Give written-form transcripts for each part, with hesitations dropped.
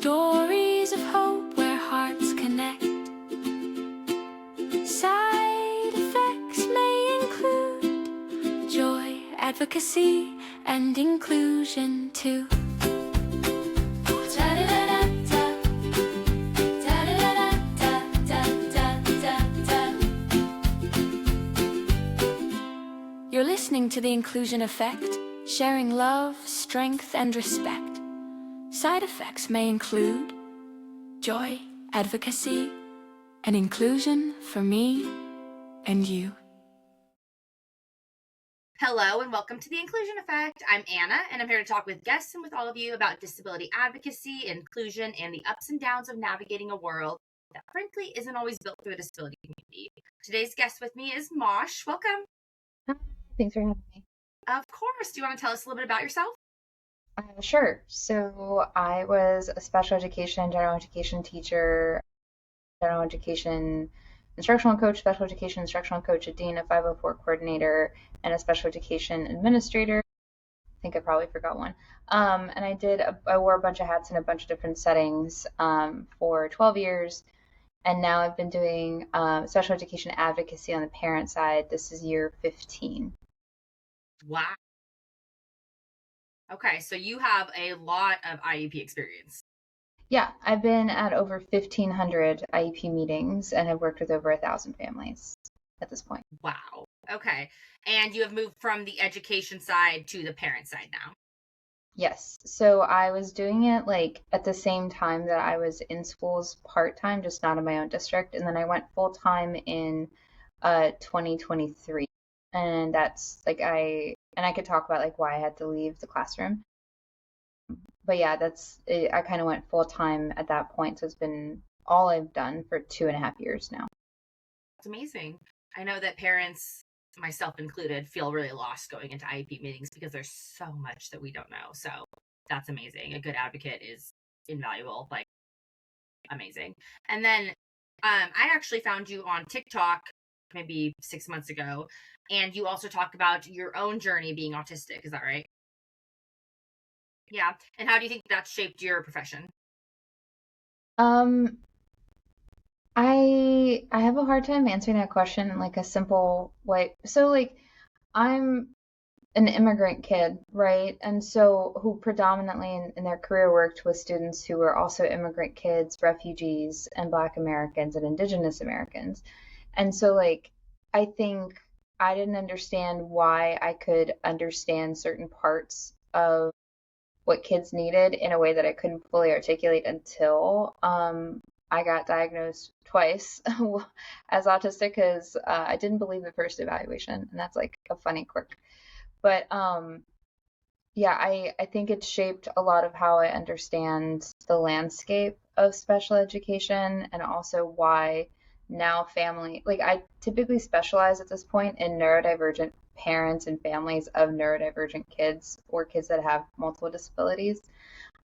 Stories of hope where hearts connect. Side effects may include joy, advocacy, and inclusion too. You're listening to The Inclusion Effect, sharing love, strength, and respect. Side effects may include joy, advocacy, and inclusion for me and you. Hello and welcome to The Inclusion Effect. I'm Anna, and I'm here to talk with guests and with all of you about disability advocacy, inclusion, and the ups and downs of navigating a world that frankly isn't always built through a disability community. Today's guest with me is Mosh. Welcome. Hi, thanks for having me. Of course. Do you want to tell us a little bit about yourself? Sure. So I was a special education, general education teacher, general education instructional coach, special education instructional coach, a dean, a 504 coordinator, and a special education administrator. I think I probably forgot one. And I wore a bunch of hats in a bunch of different settings for 12 years. And now I've been doing special education advocacy on the parent side. This is year 15. Wow. Okay, so you have a lot of IEP experience. Yeah, I've been at over 1,500 IEP meetings and have worked with over 1,000 families at this point. Wow. Okay. And you have moved from the education side to the parent side now. Yes. So I was doing it like at the same time that I was in schools part-time, just not in my own district. And then I went full-time in 2023. And that's like I could talk about like why I had to leave the classroom. But yeah, I kind of went full-time at that point. So it's been all I've done for 2.5 years now. That's amazing. I know that parents, myself included, feel really lost going into IEP meetings because there's so much that we don't know. So that's amazing. A good advocate is invaluable, like amazing. And then I actually found you on TikTok maybe 6 months ago, and you also talk about your own journey being autistic. Is that right? Yeah. And how do you think that shaped your profession? Um, I have a hard time answering that question in like a simple way. So like I'm an immigrant kid, right? And so who predominantly in their career worked with students who were also immigrant kids, refugees, and Black Americans and Indigenous Americans. And so like I think I didn't understand why I could understand certain parts of what kids needed in a way that I couldn't fully articulate until I got diagnosed twice as autistic because I didn't believe the first evaluation, and that's like a funny quirk. But yeah, I think it shaped a lot of how I understand the landscape of special education and also why now family, like I typically specialize at this point in neurodivergent parents and families of neurodivergent kids or kids that have multiple disabilities.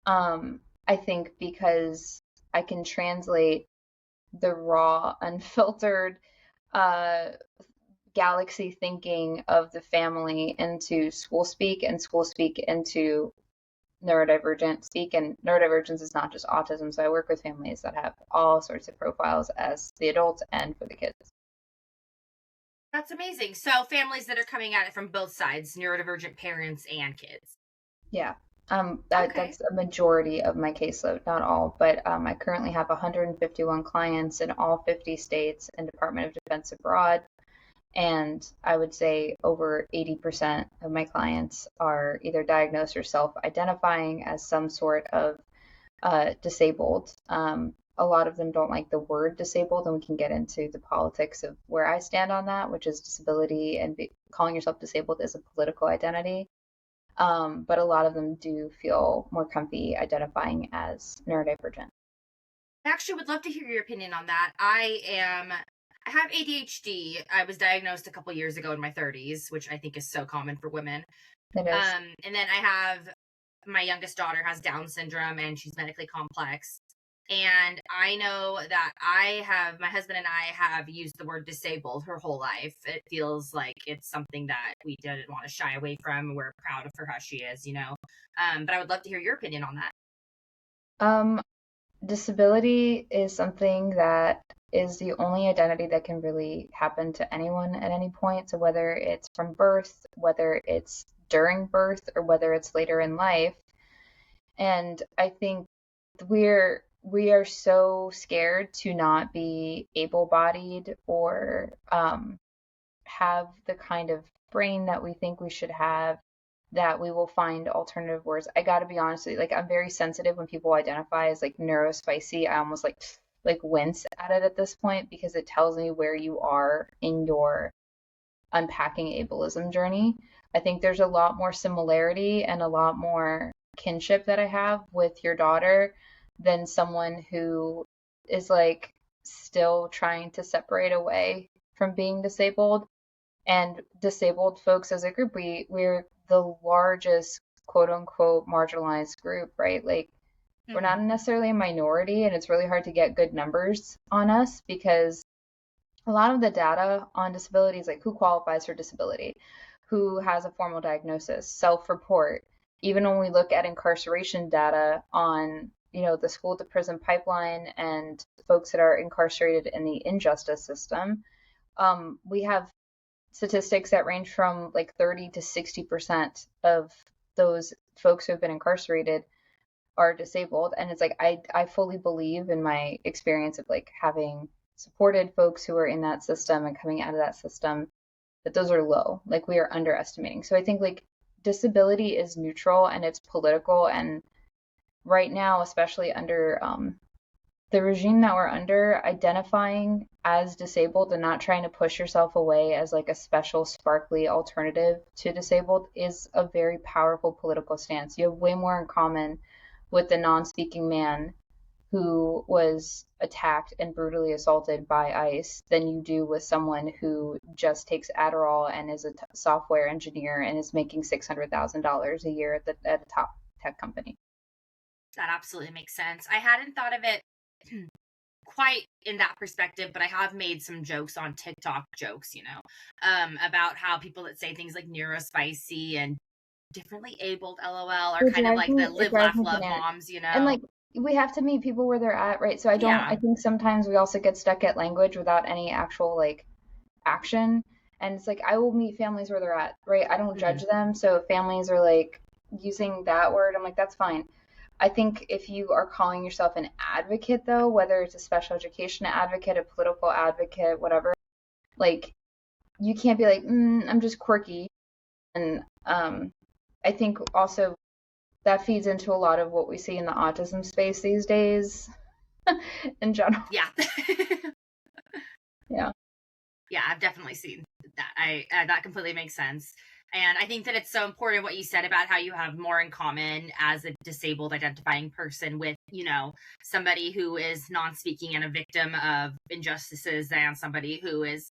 I think because I can translate the raw, unfiltered uh, galaxy thinking of the family into school speak and school speak into neurodivergent speak. And neurodivergence is not just autism. So I work with families that have all sorts of profiles as the adults and for the kids. That's amazing. So families that are coming at it from both sides, neurodivergent parents and kids. Yeah. Okay. That's a majority of my caseload, not all, but I currently have 151 clients in all 50 states and Department of Defense abroad. And I would say over 80% of my clients are either diagnosed or self-identifying as some sort of disabled. A lot of them don't like the word disabled, and we can get into the politics of where I stand on that, which is disability and calling yourself disabled is a political identity. But a lot of them do feel more comfy identifying as neurodivergent. I actually would love to hear your opinion on that. I have ADHD. I was diagnosed a couple years ago in my 30s, which I think is so common for women. It is. And then I have my youngest daughter has Down syndrome and she's medically complex. And I know that my husband and I have used the word disabled her whole life. It feels like it's something that we didn't want to shy away from. We're proud of her how she is, you know. But I would love to hear your opinion on that. disability is something that is the only identity that can really happen to anyone at any point. So whether it's from birth, whether it's during birth, or whether it's later in life. And I think we are so scared to not be able-bodied or have the kind of brain that we think we should have, that we will find alternative words. I got to be honest with you, like I'm very sensitive when people identify as like neurospicy. I almost like wince at it at this point because it tells me where you are in your unpacking ableism journey. I think there's a lot more similarity and a lot more kinship that I have with your daughter than someone who is like still trying to separate away from being disabled. And disabled folks as a group, we're the largest quote unquote marginalized group, right? Like we're not necessarily a minority, and it's really hard to get good numbers on us because a lot of the data on disability is like who qualifies for disability, who has a formal diagnosis, self-report. Even when we look at incarceration data on, the school to prison pipeline and folks that are incarcerated in the injustice system, we have statistics that range from like 30 to 60% of those folks who have been incarcerated are disabled. And it's like I fully believe in my experience of like having supported folks who are in that system and coming out of that system that those are low. Like we are underestimating. So I think like disability is neutral and it's political, and right now, especially under the regime that we're under, identifying as disabled and not trying to push yourself away as like a special sparkly alternative to disabled is a very powerful political stance. You have way more in common with the non-speaking man who was attacked and brutally assaulted by ICE than you do with someone who just takes Adderall and is a software engineer and is making $600,000 a year at a top tech company. That absolutely makes sense. I hadn't thought of it quite in that perspective, but I have made some jokes on TikTok about how people that say things like neurospicy and differently abled LOL are kind of like the live, laugh, love moms, And like we have to meet people where they're at, right? So I think sometimes we also get stuck at language without any actual like action. And it's like I will meet families where they're at, right? I don't judge them. So if families are like using that word, I'm like, that's fine. I think if you are calling yourself an advocate, though, whether it's a special education advocate, a political advocate, whatever, like you can't be like, I'm just quirky. And I think also that feeds into a lot of what we see in the autism space these days in general. Yeah. Yeah. Yeah, I've definitely seen that. That completely makes sense. And I think that it's so important what you said about how you have more in common as a disabled identifying person with, somebody who is non-speaking and a victim of injustices than somebody who is,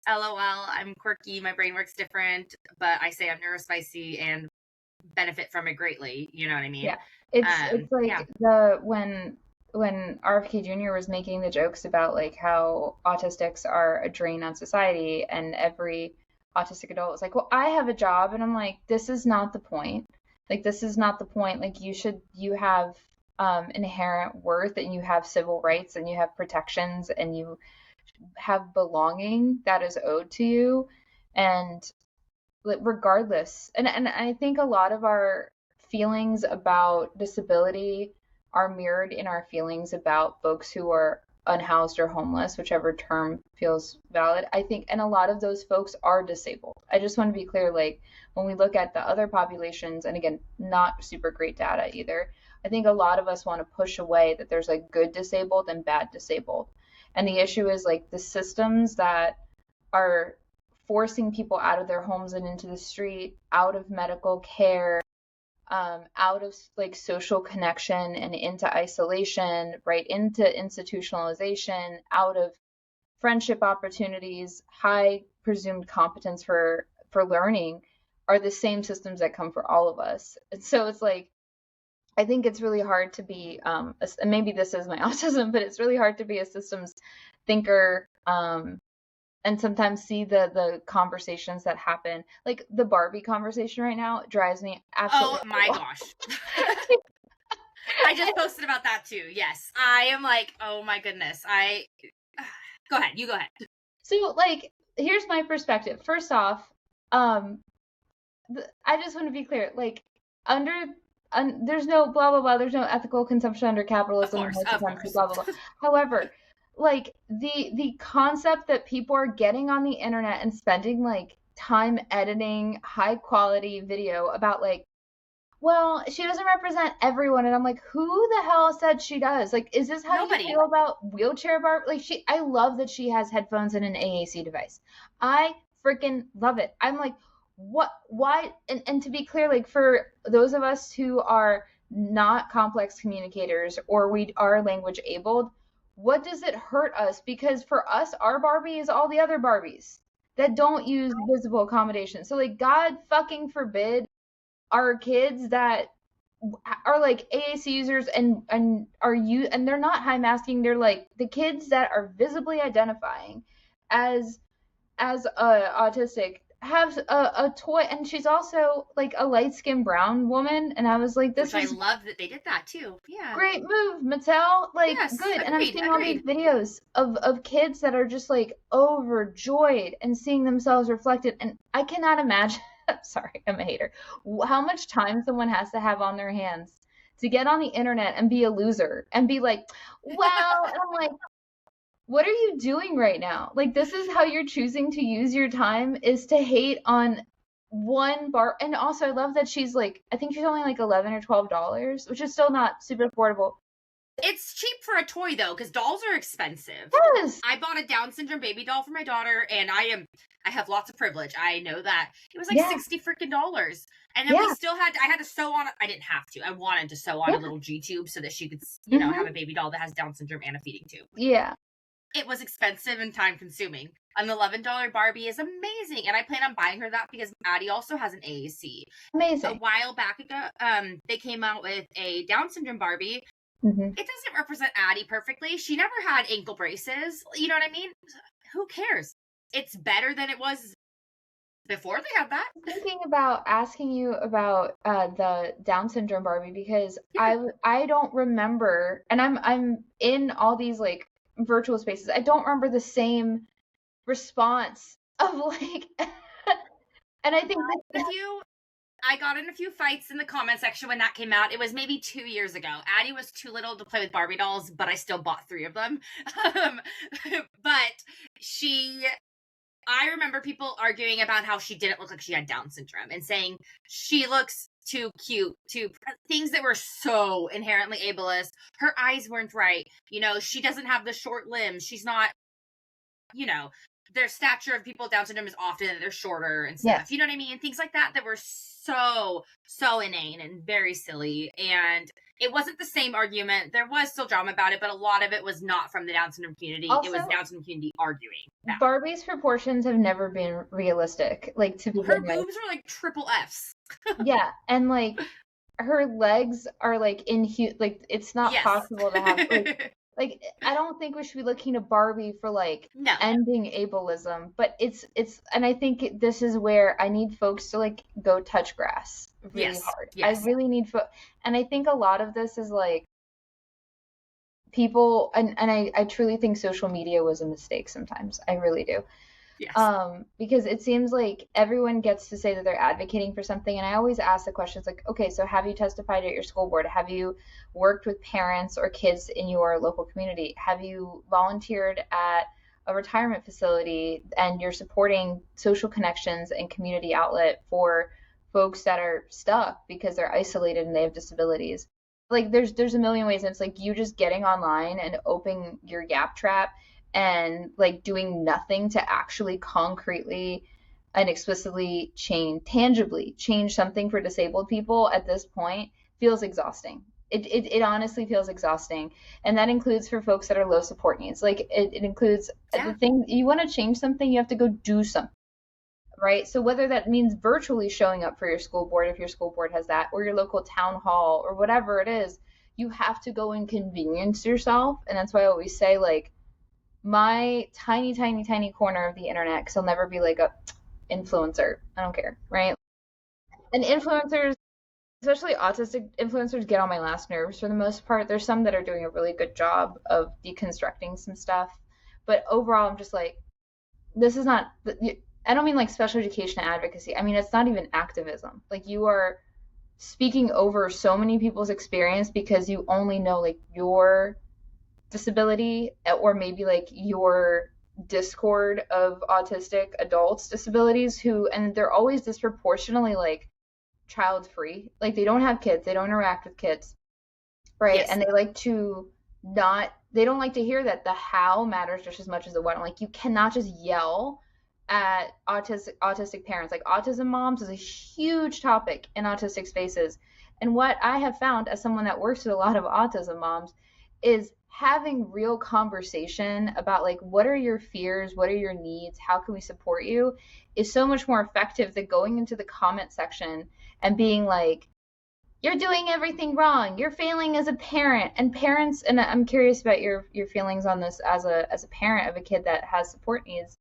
LOL, I'm quirky, my brain works different, but I say I'm neurospicy and benefit from it greatly. You know what I mean? Yeah. It's like when RFK Jr. was making the jokes about like how autistics are a drain on society, and every autistic adult was like, well, I have a job. And I'm like, this is not the point. Like, this is not the point. Like, you have inherent worth, and you have civil rights, and you have protections, and you have belonging that is owed to you. And regardless, and I think a lot of our feelings about disability are mirrored in our feelings about folks who are unhoused or homeless, whichever term feels valid. I think, and a lot of those folks are disabled. I just want to be clear, like when we look at the other populations, and again, not super great data either, I think a lot of us want to push away that there's like good disabled and bad disabled. And the issue is like the systems that are forcing people out of their homes and into the street, out of medical care, out of like social connection and into isolation, right into institutionalization, out of friendship opportunities, high presumed competence for learning, are the same systems that come for all of us. And so it's like, I think it's really hard to be, and maybe this is my autism, but it's really hard to be a systems thinker, and sometimes see the conversations that happen. Like the Barbie conversation right now drives me absolutely. Oh my gosh. I just posted about that too. Yes. I am like, oh my goodness. Go ahead. You go ahead. So, like, here's my perspective. First off, I just want to be clear. Like, there's no blah blah blah. There's no ethical consumption under capitalism and white supremacy. Blah blah blah. However, like the concept that people are getting on the internet and spending like time editing high quality video about like, well, she doesn't represent everyone, and I'm like, who the hell said she does? Like, is this how Nobody. you feel about wheelchair bar? Like, I love that she has headphones and an AAC device. I freaking love it. I'm like, what? Why? And to be clear, like for those of us who are not complex communicators or we are language abled, what does it hurt us? Because for us, our Barbie is all the other Barbies that don't use visible accommodation. So like, God fucking forbid are kids that are like AAC users and they're not high masking. They're like the kids that are visibly identifying as autistic have a toy, and she's also like a light-skinned brown woman, and I was like, this Which is I love that they did that too. Yeah, great move, Mattel. Like, yes, good. And I'm seeing all these agreed. videos of kids that are just like overjoyed and seeing themselves reflected, and I cannot imagine. Sorry, I'm a hater. How much time someone has to have on their hands to get on the internet and be a loser and be like, well, and I'm like, what are you doing right now? Like, this is how you're choosing to use your time, is to hate on one bar. And also, I love that she's like, I think she's only like $11 or $12, which is still not super affordable. It's cheap for a toy though, because dolls are expensive. Yes. I bought a Down syndrome baby doll for my daughter, and I have lots of privilege. I know that. It was like $60 freaking. And then we still I had to sew on, I didn't have to. I wanted to sew on a little G tube so that she could, have a baby doll that has Down syndrome and a feeding tube. Yeah. It was expensive and time consuming. An $11 Barbie is amazing, and I plan on buying her that because Addie also has an AAC. Amazing. A while back ago, they came out with a Down syndrome Barbie. Mm-hmm. It doesn't represent Addie perfectly. She never had ankle braces. You know what I mean? Who cares? It's better than it was before they had that. I'm thinking about asking you about the Down syndrome Barbie because I don't remember, and I'm in all these like virtual spaces. I don't remember the same response of like, and I think I got in a few fights in the comment section when that came out. It was maybe 2 years ago. Addie was too little to play with Barbie dolls, but I still bought 3 of them. But I remember people arguing about how she didn't look like she had Down syndrome and saying she looks too cute, things that were so inherently ableist. Her eyes weren't right. She doesn't have the short limbs. She's not, their stature of people with Down syndrome is often that they're shorter and stuff. Yes. You know what I mean? Things like that were so inane and very silly. And it wasn't the same argument. There was still drama about it, but a lot of it was not from the Down syndrome community. Also, it was Down syndrome community arguing that. Barbie's proportions have never been realistic. Like, to begin her boobs are like triple Fs. Yeah, and like her legs are like like it's not possible to have like I don't think we should be looking to Barbie for like ending ableism, but it's and I think this is where I need folks to like go touch grass really hard. Yes. I really need and I think a lot of this is like people and I truly think social media was a mistake sometimes. I really do. Yes. Because it seems like everyone gets to say that they're advocating for something. And I always ask the questions like, okay, so have you testified at your school board? Have you worked with parents or kids in your local community? Have you volunteered at a retirement facility and you're supporting social connections and community outlet for folks that are stuck because they're isolated and they have disabilities? Like there's a million ways. And it's like you just getting online and opening your Gap trap and like doing nothing to actually concretely and explicitly tangibly change something for disabled people at this point feels exhausting. It honestly feels exhausting. And that includes for folks that are low support needs. Like it includes the thing, you want to change something, you have to go do something, right? So whether that means virtually showing up for your school board, if your school board has that, or your local town hall or whatever it is, you have to go inconvenience yourself. And that's why I always say like, my tiny corner of the internet, because I'll never be like a influencer. I don't care, right? And influencers especially autistic influencers get on my last nerves for the most part. There's some that are doing a really good job of deconstructing some stuff, but overall, I'm just like, this is not. I don't mean like special education advocacy. I mean it's not even activism. Like you are speaking over so many people's experience because you only know like your disability or maybe like your discord of autistic adults disabilities who and they're always disproportionately like child free, like they don't have kids, they don't interact with kids, right? Yes. And they like to not they don't like to hear that the how matters just as much as the what. I'm like, you cannot just yell at autistic parents. Like autism moms is a huge topic in autistic spaces. And what I have found as someone that works with a lot of autism moms is having real conversation about like what are your fears, what are your needs, how can we support you is so much more effective than going into the comment section and being like, you're doing everything wrong, you're failing as a parent. And parents, and I'm curious about your feelings on this as a parent of a kid that has support needs.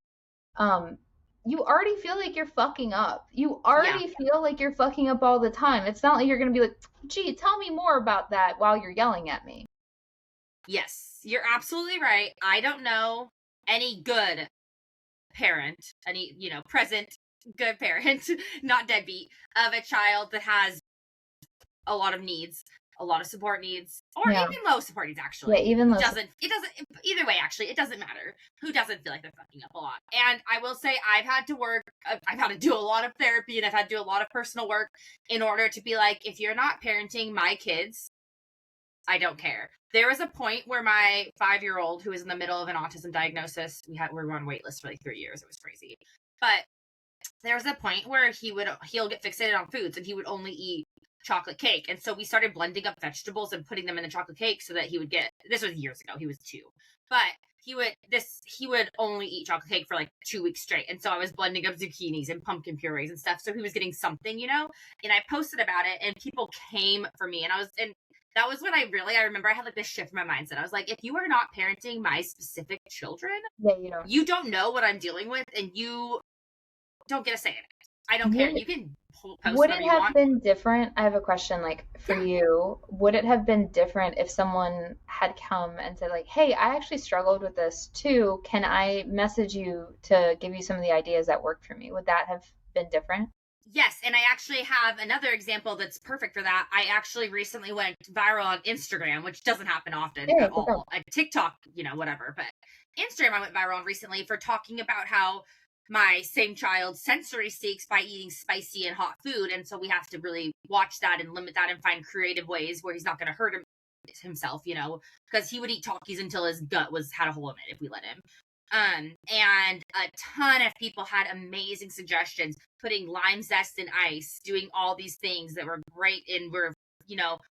um you already feel like you're fucking up. You Yeah. already feel like you're fucking up all the time. It's not like you're going to be like, gee, tell me more about that while you're yelling at me. Yes, you're absolutely right. I don't know any good parent, any, present good parent, not deadbeat, of a child that has a lot of needs, a lot of support needs, or Yeah. even low support needs, actually. Yeah, even Who low doesn't, it doesn't, either way, actually, it doesn't matter. Who doesn't feel like they're fucking up a lot? And I will say, I've had to do a lot of therapy and I've had to do a lot of personal work in order to be like, if you're not parenting my kids, I don't care. There was a point where my 5-year-old, who was in the middle of an autism diagnosis, we were on wait list for like 3 years. It was crazy. But there was a point where he'll get fixated on foods and he would only eat chocolate cake. And so we started blending up vegetables and putting them in the chocolate cake so that he would get, this was years ago, he was 2. But he would only eat chocolate cake for like 2 weeks straight. And so I was blending up zucchinis and pumpkin purees and stuff. So he was getting something, and I posted about it and people came for me. And that was when I remember I had like this shift in my mindset. I was like, if you are not parenting my specific children, Yeah, you don't know what I'm dealing with and you don't get a say in it. I don't care. You can post would whatever it you have want. been different? I have a question, like for Yeah. you. Would it have been different if someone had come and said, like, hey, I actually struggled with this too. Can I message you to give you some of the ideas that worked for me? Would that have been different? Yes, and I actually have another example that's perfect for that. I actually recently went viral on Instagram, which doesn't happen often Yeah, at all. TikTok, whatever. But Instagram, I went viral on recently for talking about how my same child sensory seeks by eating spicy and hot food. And so we have to really watch that and limit that and find creative ways where he's not going to hurt himself, because he would eat Talkies until his gut had a hole in it if we let him. And a ton of people had amazing suggestions, putting lime zest in ice, doing all these things that were great and were,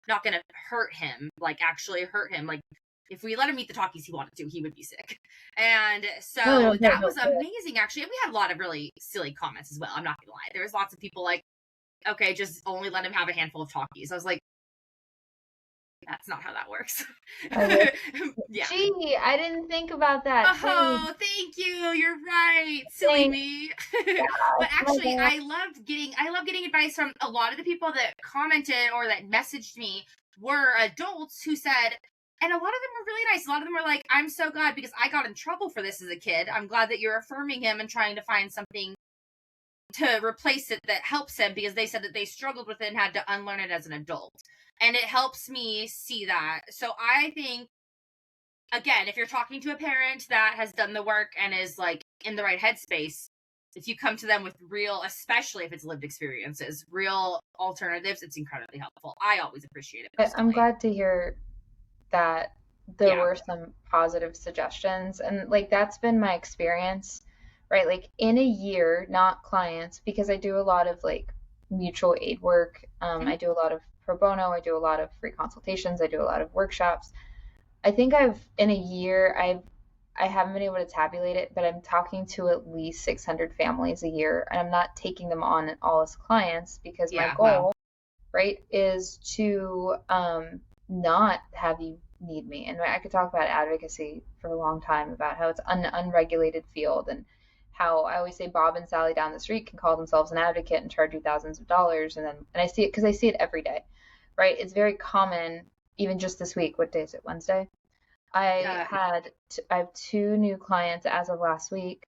not going to hurt him, like actually hurt him. Like if we let him eat the Talkies he wanted to, he would be sick. And so that was amazing, actually. And we had a lot of really silly comments as well. I'm not going to lie. There was lots of people like, okay, just only let him have a handful of Talkies. I was like, that's not how that works. Yeah. Gee, I didn't think about that. Oh, thank you. You're right. Silly me. But actually, I love getting advice from a lot of the people that commented or that messaged me were adults who said, and a lot of them were really nice. A lot of them were like, I'm so glad because I got in trouble for this as a kid. I'm glad that you're affirming him and trying to find something to replace it that helps him, because they said that they struggled with it and had to unlearn it as an adult. And it helps me see that. So I think, again, if you're talking to a parent that has done the work and is like in the right headspace, if you come to them with real, especially if it's lived experiences, real alternatives, it's incredibly helpful. I always appreciate it personally. I'm glad to hear that there were some positive suggestions, and like that's been my experience, right? Like in a year, not clients, because I do a lot of like mutual aid work. I do a lot of pro bono, I do a lot of free consultations, I do a lot of workshops. I think in a year I haven't been able to tabulate it, but I'm talking to at least 600 families a year, and I'm not taking them on all as clients because my goal, right, is to not have you need me. And I could talk about advocacy for a long time about how it's an unregulated field and how I always say Bob and Sally down the street can call themselves an advocate and charge you thousands of dollars. And I see it because I see it every day, right? It's very common, even just this week. What day is it? Wednesday? I have two new clients as of last week,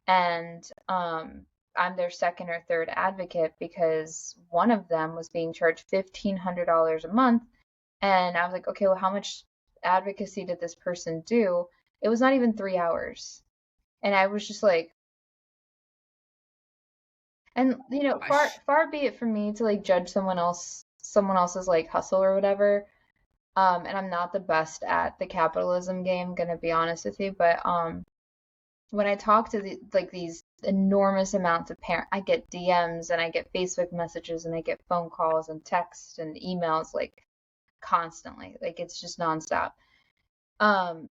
and I'm their second or third advocate because one of them was being charged $1,500 a month. And I was like, okay, well, how much advocacy did this person do? It was not even 3 hours. And I was just like, and far be it from me to like judge someone else's like hustle or whatever. And I'm not the best at the capitalism game, gonna be honest with you, but when I talk to these enormous amounts of parents, I get DMs and I get Facebook messages and I get phone calls and texts and emails like constantly. Like it's just nonstop. And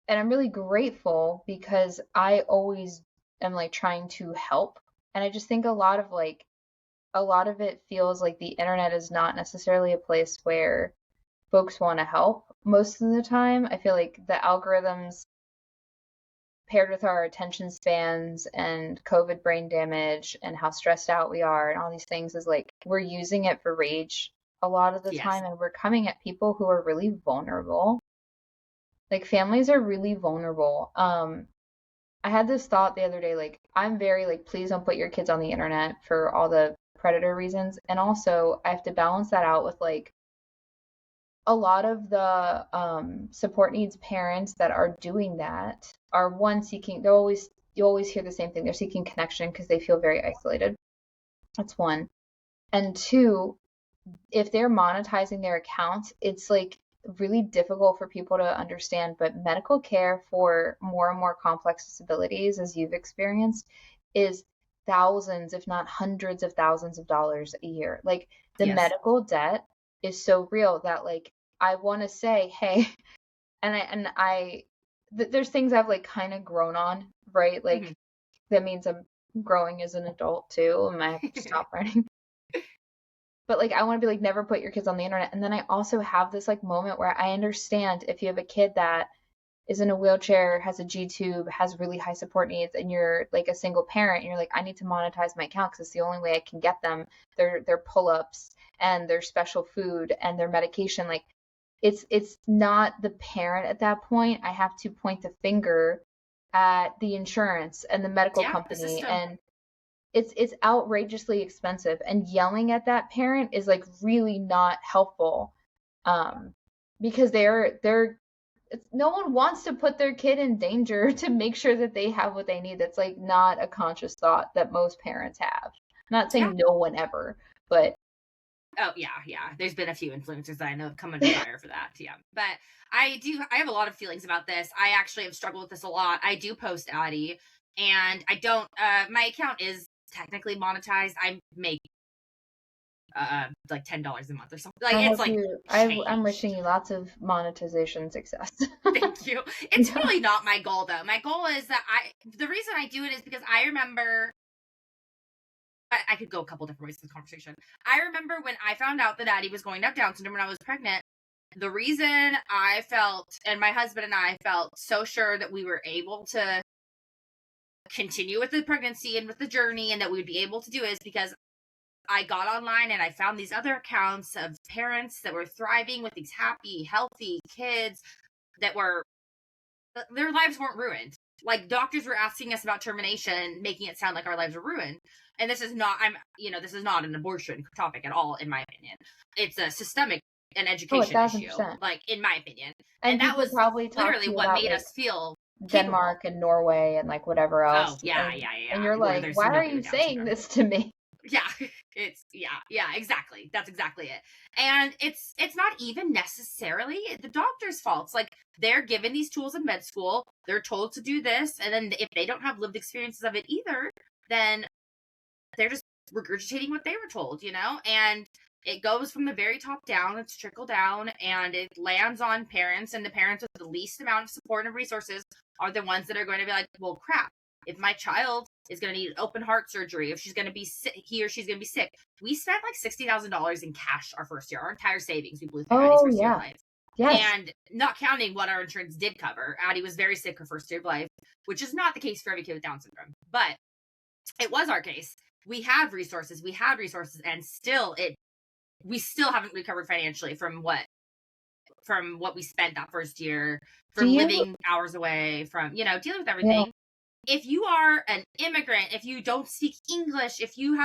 I'm really grateful because I always am like trying to help. And I just think a lot of it feels like the internet is not necessarily a place where folks want to help most of the time. I feel like the algorithms paired with our attention spans and COVID brain damage and how stressed out we are and all these things is like we're using it for rage a lot of the time, and we're coming at people who are really vulnerable. Like families are really vulnerable. I had this thought the other day, like I'm very like, please don't put your kids on the internet for all the predator reasons. And also I have to balance that out with like a lot of the support needs parents that are doing that are one seeking, you always hear the same thing. They're seeking connection because they feel very isolated. That's one. And two, if they're monetizing their accounts, it's like really difficult for people to understand, but medical care for more and more complex disabilities, as you've experienced, is thousands, if not hundreds of thousands of dollars a year. Like the medical debt is so real that like I want to say, hey, there's things I've like kind of grown on, right? Like that means I'm growing as an adult too, and I have to stop learning. But like I want to be like, never put your kids on the internet. And then I also have this like moment where I understand if you have a kid that is in a wheelchair, has a G tube, has really high support needs, and you're like a single parent, and you're like, I need to monetize my account because it's the only way I can get them their pull-ups and their special food and their medication. Like it's not the parent at that point. I have to point the finger at the insurance and the medical company, and it's outrageously expensive, and yelling at that parent is like really not helpful, because no one wants to put their kid in danger to make sure that they have what they need. That's like not a conscious thought that most parents have. I'm not saying no one ever, but oh yeah, there's been a few influencers that I know have come under fire for that. But I have a lot of feelings about this. I actually have struggled with this a lot. I do post Addie, and I don't my account is technically monetized. I make like $10 a month or something. Like it's like I'm wishing you lots of monetization success. Thank you. It's really not my goal though. My goal is that the reason I do it is because I remember, I could go a couple different ways in this conversation. I remember when I found out that Addie was going to have Down syndrome when I was pregnant. The reason I felt, and my husband and I felt so sure that we were able to continue with the pregnancy and with the journey and that we would be able to do it is because I got online and I found these other accounts of parents that were thriving with these happy, healthy kids that their lives weren't ruined. Like doctors were asking us about termination, making it sound like our lives were ruined. And this is not, this is not an abortion topic at all, in my opinion. It's a systemic and education issue, like in my opinion. And that was probably literally what made us feel Denmark and Norway and like whatever else. Oh yeah. And you're like, why are you saying this to me? Yeah, exactly. That's exactly it. And it's not even necessarily the doctor's fault. It's like they're given these tools in med school, they're told to do this, and then if they don't have lived experiences of it either, then they're just regurgitating what they were told, and it goes from the very top down, it's trickle down, and it lands on parents, and the parents with the least amount of support and resources are the ones that are going to be like, well, crap, if my child is going to need open heart surgery, if she's going to be sick, she's going to be sick. We spent like $60,000 in cash our first year, our entire savings. We blew through Addie's first year of life. Yes. And not counting what our insurance did cover. Addie was very sick her first year of life, which is not the case for every kid with Down syndrome, but it was our case. We had resources, and we still haven't recovered financially from what we spent that first year, Do from you? living hours away, from dealing with Yeah. everything. If you are an immigrant, if you don't speak English, if you're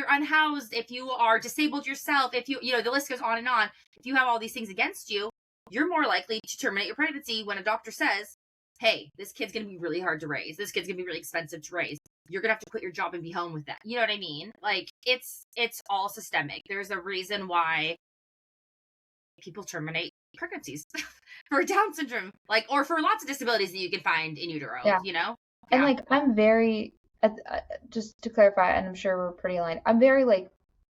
unhoused, if you are disabled yourself, if the list goes on and on, if you have all these things against you, you're more likely to terminate your pregnancy when a doctor says, hey, this kid's going to be really hard to raise. This kid's going to be really expensive to raise. You're going to have to quit your job and be home with that. You know what I mean? Like, it's all systemic. There's a reason why people terminate pregnancies for Down syndrome, like, or for lots of disabilities that you can find in utero, Yeah. And like, I'm very, just to clarify, and I'm sure we're pretty aligned, I'm very like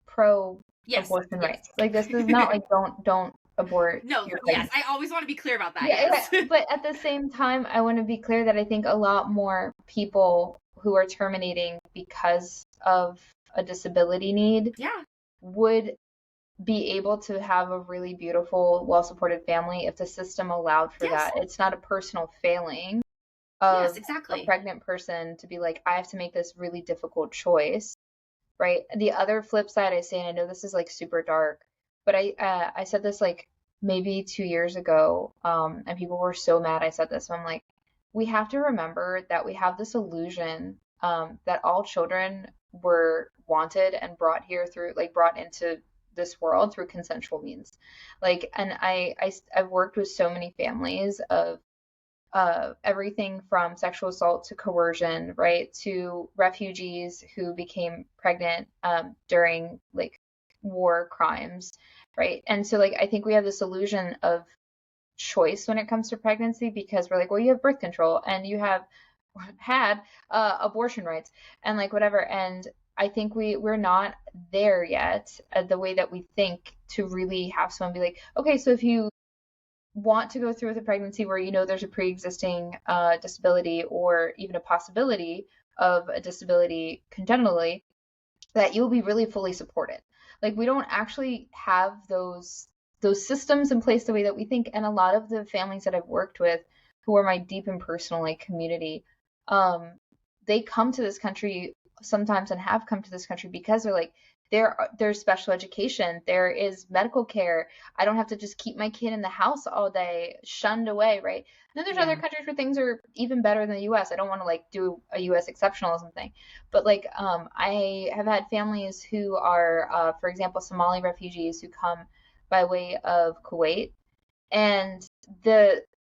pro abortion rights. Like, this is not like don't abort your yes, pregnancy. I always want to be clear about that. Yeah, but at the same time, I want to be clear that I think a lot more people who are terminating because of a disability need would be able to have a really beautiful, well-supported family if the system allowed for that. It's not a personal failing of a pregnant person to be like, I have to make this really difficult choice, right? The other flip side I say, and I know this is like super dark, but I said this like maybe 2 years ago, and people were so mad I said this. I'm like, we have to remember that we have this illusion that all children were wanted and brought into this world through consensual means. Like, and I've worked with so many families of everything from sexual assault to coercion, right, to refugees who became pregnant during like war crimes, right? And so like, I think we have this illusion of choice when it comes to pregnancy because we're like, well, you have birth control and you have had abortion rights and like whatever. And I think we're not there yet, the way that we think, to really have someone be like, okay, so if you want to go through with a pregnancy where there's a pre-existing disability or even a possibility of a disability congenitally, that you'll be really fully supported. Like, we don't actually have those systems in place the way that we think. And a lot of the families that I've worked with, who are my deep and personal like community, they come to this country sometimes and have come to this country because they're like, there's special education, there is medical care. I don't have to just keep my kid in the house all day, shunned away, right? And then there's other countries where things are even better than the US. I don't want to like do a US exceptionalism thing, but like I have had families who are, for example, Somali refugees who come by way of Kuwait, and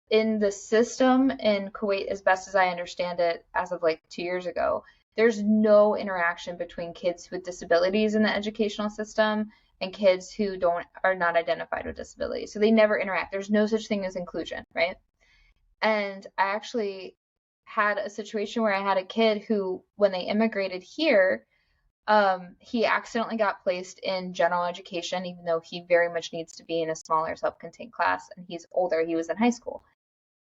in the system in Kuwait, as best as I understand it, as of like 2 years ago, there's no interaction between kids with disabilities in the educational system and kids who are not identified with disabilities. So they never interact. There's no such thing as inclusion, right? And I actually had a situation where I had a kid who, when they immigrated here, he accidentally got placed in general education, even though he very much needs to be in a smaller self-contained class, and he's older. He was in high school.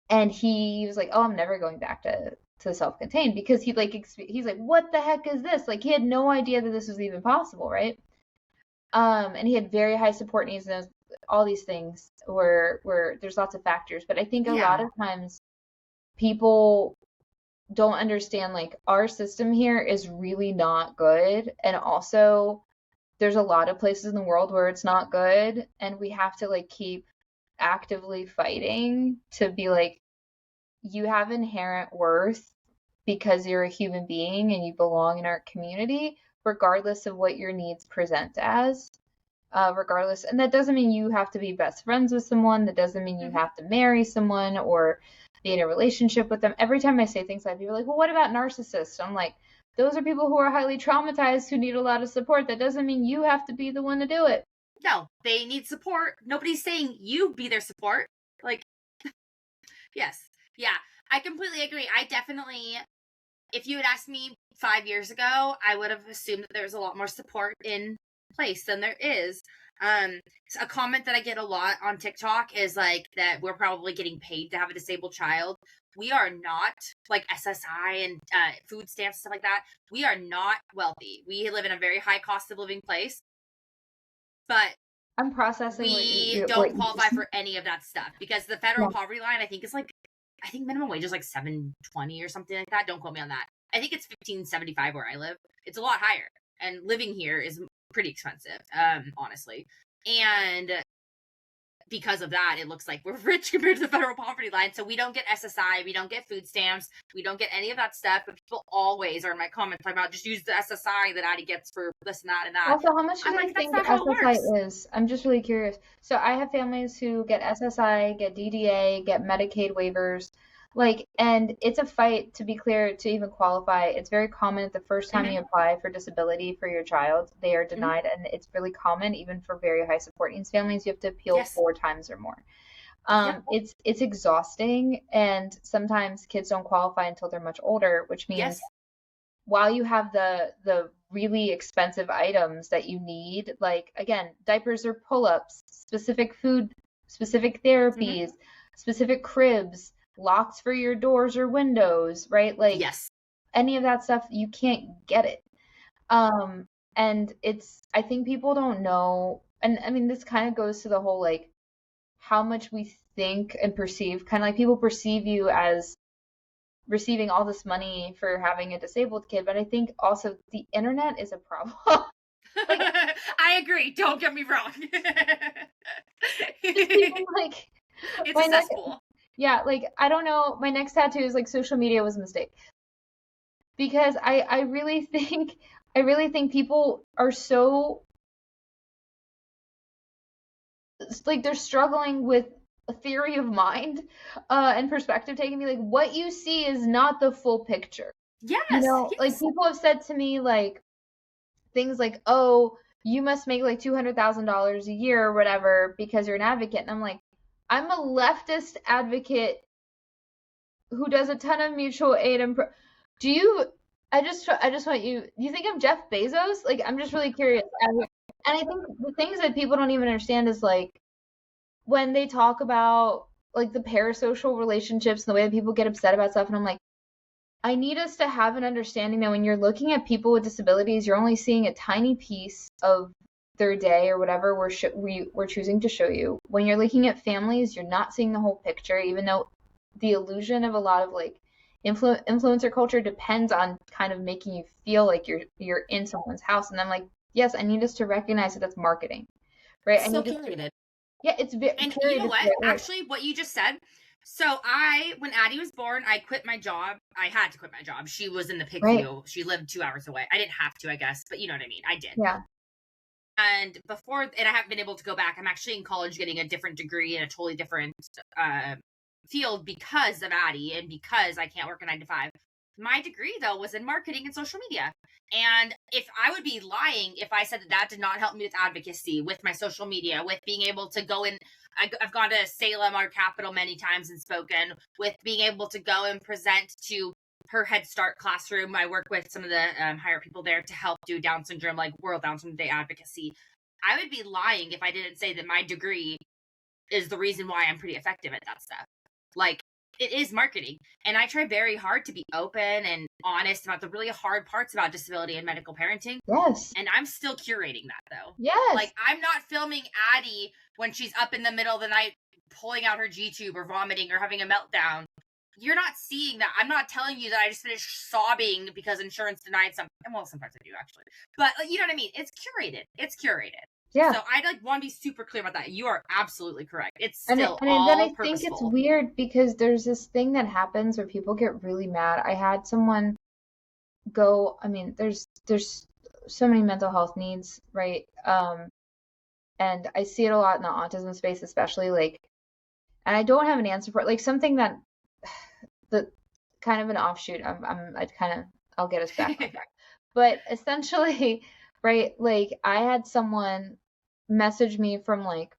And he was like, oh, I'm never going back to self-contained, because he's like, what the heck is this? Like, he had no idea that this was even possible, right? And he had very high support needs, and all these things where there's lots of factors. But I think a lot of times people don't understand, like, our system here is really not good. And also there's a lot of places in the world where it's not good. And we have to like keep actively fighting to be like, you have inherent worth because you're a human being and you belong in our community, regardless of what your needs present as. Regardless, and that doesn't mean you have to be best friends with someone. That doesn't mean you have to marry someone or be in a relationship with them. Every time I say things like, people are like, well, what about narcissists? I'm like, those are people who are highly traumatized who need a lot of support. That doesn't mean you have to be the one to do it. No, they need support. Nobody's saying you be their support. Like, yes. Yeah, I completely agree. I definitely, if you had asked me 5 years ago, I would have assumed that there was a lot more support in place than there is. A comment that I get a lot on TikTok is like that we're probably getting paid to have a disabled child. We are not, like SSI and food stamps, stuff like that. We are not wealthy. We live in a very high cost of living place. But I'm processing we what don't you qualify just for any of that stuff because the federal yeah. poverty line, I think minimum wage is like $7.20 or something like that. Don't quote me on that. I think it's $15.75 where I live. It's a lot higher, and living here is pretty expensive, honestly. And because of that, it looks like we're rich compared to the federal poverty line. So we don't get SSI, we don't get food stamps, we don't get any of that stuff. But people always are in my comments talking about just use the SSI that Addie gets for this and that and that. Also, how much do I'm they like, that's think not how it SSI works. is? I'm just really curious. So I have families who get SSI, get DDA, get Medicaid waivers, like, and it's a fight, to be clear, to even qualify. It's very common the first time Mm-hmm. you apply for disability for your child, they are Mm-hmm. denied, and it's really common, even for very high support needs families, you have to appeal Yes. 4 times or more. Yep. It's exhausting, and sometimes kids don't qualify until they're much older, which means Yes. while you have the really expensive items that you need, like again, diapers or pull-ups, specific food, specific Mm-hmm. therapies, specific cribs, locks for your doors or windows, right? Like Yes. any of that stuff, you can't get it. And I think people don't know, and I mean, this kind of goes to the whole like how much we think and perceive, kind of like people perceive you as receiving all this money for having a disabled kid, but I think also the internet is a problem. Like, I agree. Don't get me wrong. just even like It's my a next, cesspool. yeah, like I don't know, my next tattoo is like social media was a mistake because I really think people are so like they're struggling with a theory of mind and perspective taking. Me like what you see is not the full picture. You Yes. know, like Yes. people have said to me like things like, "Oh, you must make like $200,000 a year or whatever because you're an advocate." And I'm like, "I'm a leftist advocate who does a ton of mutual aid and do you I just want you do you think I'm Jeff Bezos? Like I'm just really curious. And I think the things that people don't even understand is like when they talk about like the parasocial relationships and the way that people get upset about stuff and I'm like I need us to have an understanding that when you're looking at people with disabilities, you're only seeing a tiny piece of their day or whatever we're choosing to show you. When you're looking at families, you're not seeing the whole picture, even though the illusion of a lot of like influencer culture depends on kind of making you feel like you're in someone's house. And I'm like, yes, I need us to recognize that that's marketing, right? I So need us curated. yeah, it's And you period know is the what? right word. Actually, what you just said. So when Addie was born, I quit my job. I had to quit my job. She was in the Right. PICU. She lived 2 hours away. I didn't have to, I guess, but you know what I mean. I did. Yeah. And I haven't been able to go back. I'm actually in college getting a different degree in a totally different field because of Addie and because I can't work a 9 to 5. My degree, though, was in marketing and social media. And if I would be lying if I said that did not help me with advocacy, with my social media, with being able to go in. I've gone to Salem, our capital, many times and spoken, with being able to go and present to her Head Start classroom. I work with some of the higher people there to help do Down syndrome, like World Down Syndrome Day advocacy. I would be lying if I didn't say that my degree is the reason why I'm pretty effective at that stuff. Like, it is marketing. And I try very hard to be open and honest about the really hard parts about disability and medical parenting. Yes. And I'm still curating that, though. Yes. Like, I'm not filming Addie when she's up in the middle of the night pulling out her G-tube or vomiting or having a meltdown. You're not seeing that. I'm not telling you that I just finished sobbing because insurance denied something. Well, sometimes I do, actually. But you know what I mean? It's curated. It's curated. Yeah. So I want to be super clear about that. You are absolutely correct. It's And still then all I think it's purposeful. weird because there's this thing that happens where people get really mad. I had someone go, I mean, there's so many mental health needs, right? And I see it a lot in the autism space, especially like, and I don't have an answer for it. Like something that the kind of an offshoot. I'll get us back on track. But essentially, right, like I had someone message me from like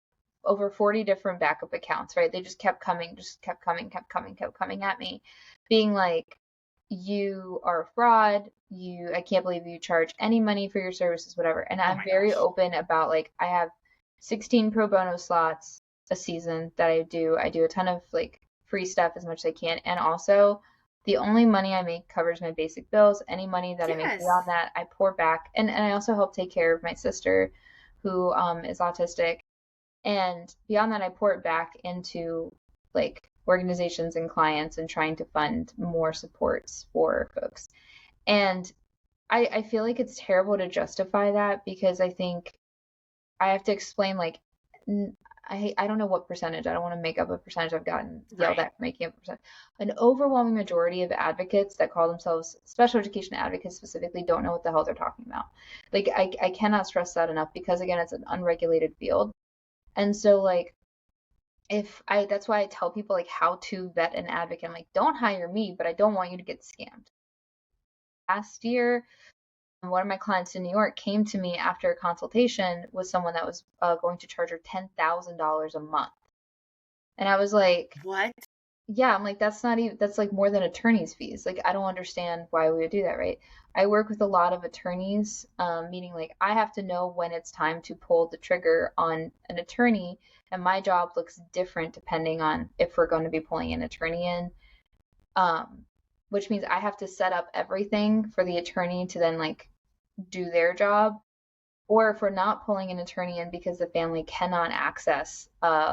over 40 different backup accounts, right? They just kept coming, kept coming at me, being like, you are a fraud, I can't believe you charge any money for your services, whatever. And Oh I'm my very gosh. open about like I have 16 pro bono slots a season that I do. I do a ton of like free stuff as much as I can. And also the only money I make covers my basic bills. Any money that I make Yes. beyond that, I pour back. And I also help take care of my sister who is autistic. And beyond that, I pour it back into like organizations and clients and trying to fund more supports for folks. And I feel like it's terrible to justify that because I think I have to explain like I don't know what percentage. I don't want to make up a percentage. I've gotten yelled Right. at for making up a percentage. An overwhelming majority of advocates that call themselves special education advocates specifically don't know what the hell they're talking about. Like I cannot stress that enough because again, it's an unregulated field. And so like if I that's why I tell people like how to vet an advocate. I'm like, don't hire me, but I don't want you to get scammed. Last year, one of my clients in New York came to me after a consultation with someone that was going to charge her $10,000 a month. And I was like, What? yeah, I'm like, that's not even, that's like more than attorney's fees. Like, I don't understand why we would do that, right? I work with a lot of attorneys, meaning like I have to know when it's time to pull the trigger on an attorney, and my job looks different depending on if we're going to be pulling an attorney in, um, which means I have to set up everything for the attorney to then like do their job. Or if we're not pulling an attorney in because the family cannot access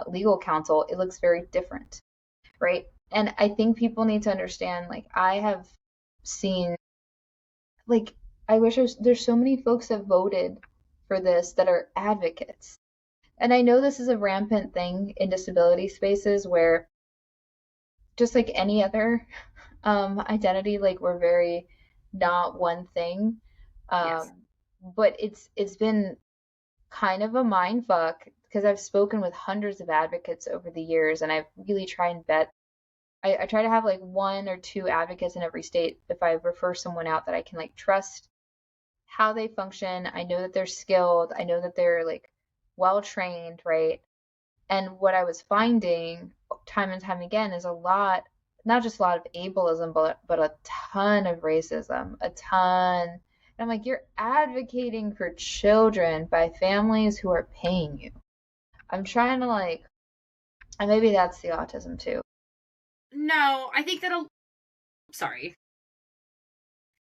legal counsel, it looks very different, right? And I think people need to understand, like, I have seen, like, I wish there's so many folks that voted for this that are advocates. And I know this is a rampant thing in disability spaces where, just like any other identity, like, we're very not one thing. Yes. But it's been kind of a mind fuck because I've spoken with hundreds of advocates over the years and I've really tried and vet. I try to have like one or two advocates in every state if I refer someone out that I can like trust how they function. I know that they're skilled. I know that they're like well trained, right? And what I was finding time and time again is a lot, not just a lot of ableism, but a ton of racism, a ton. And I'm like, you're advocating for children by families who are paying you. I'm trying to like, and maybe that's the autism too. No, I think that sorry.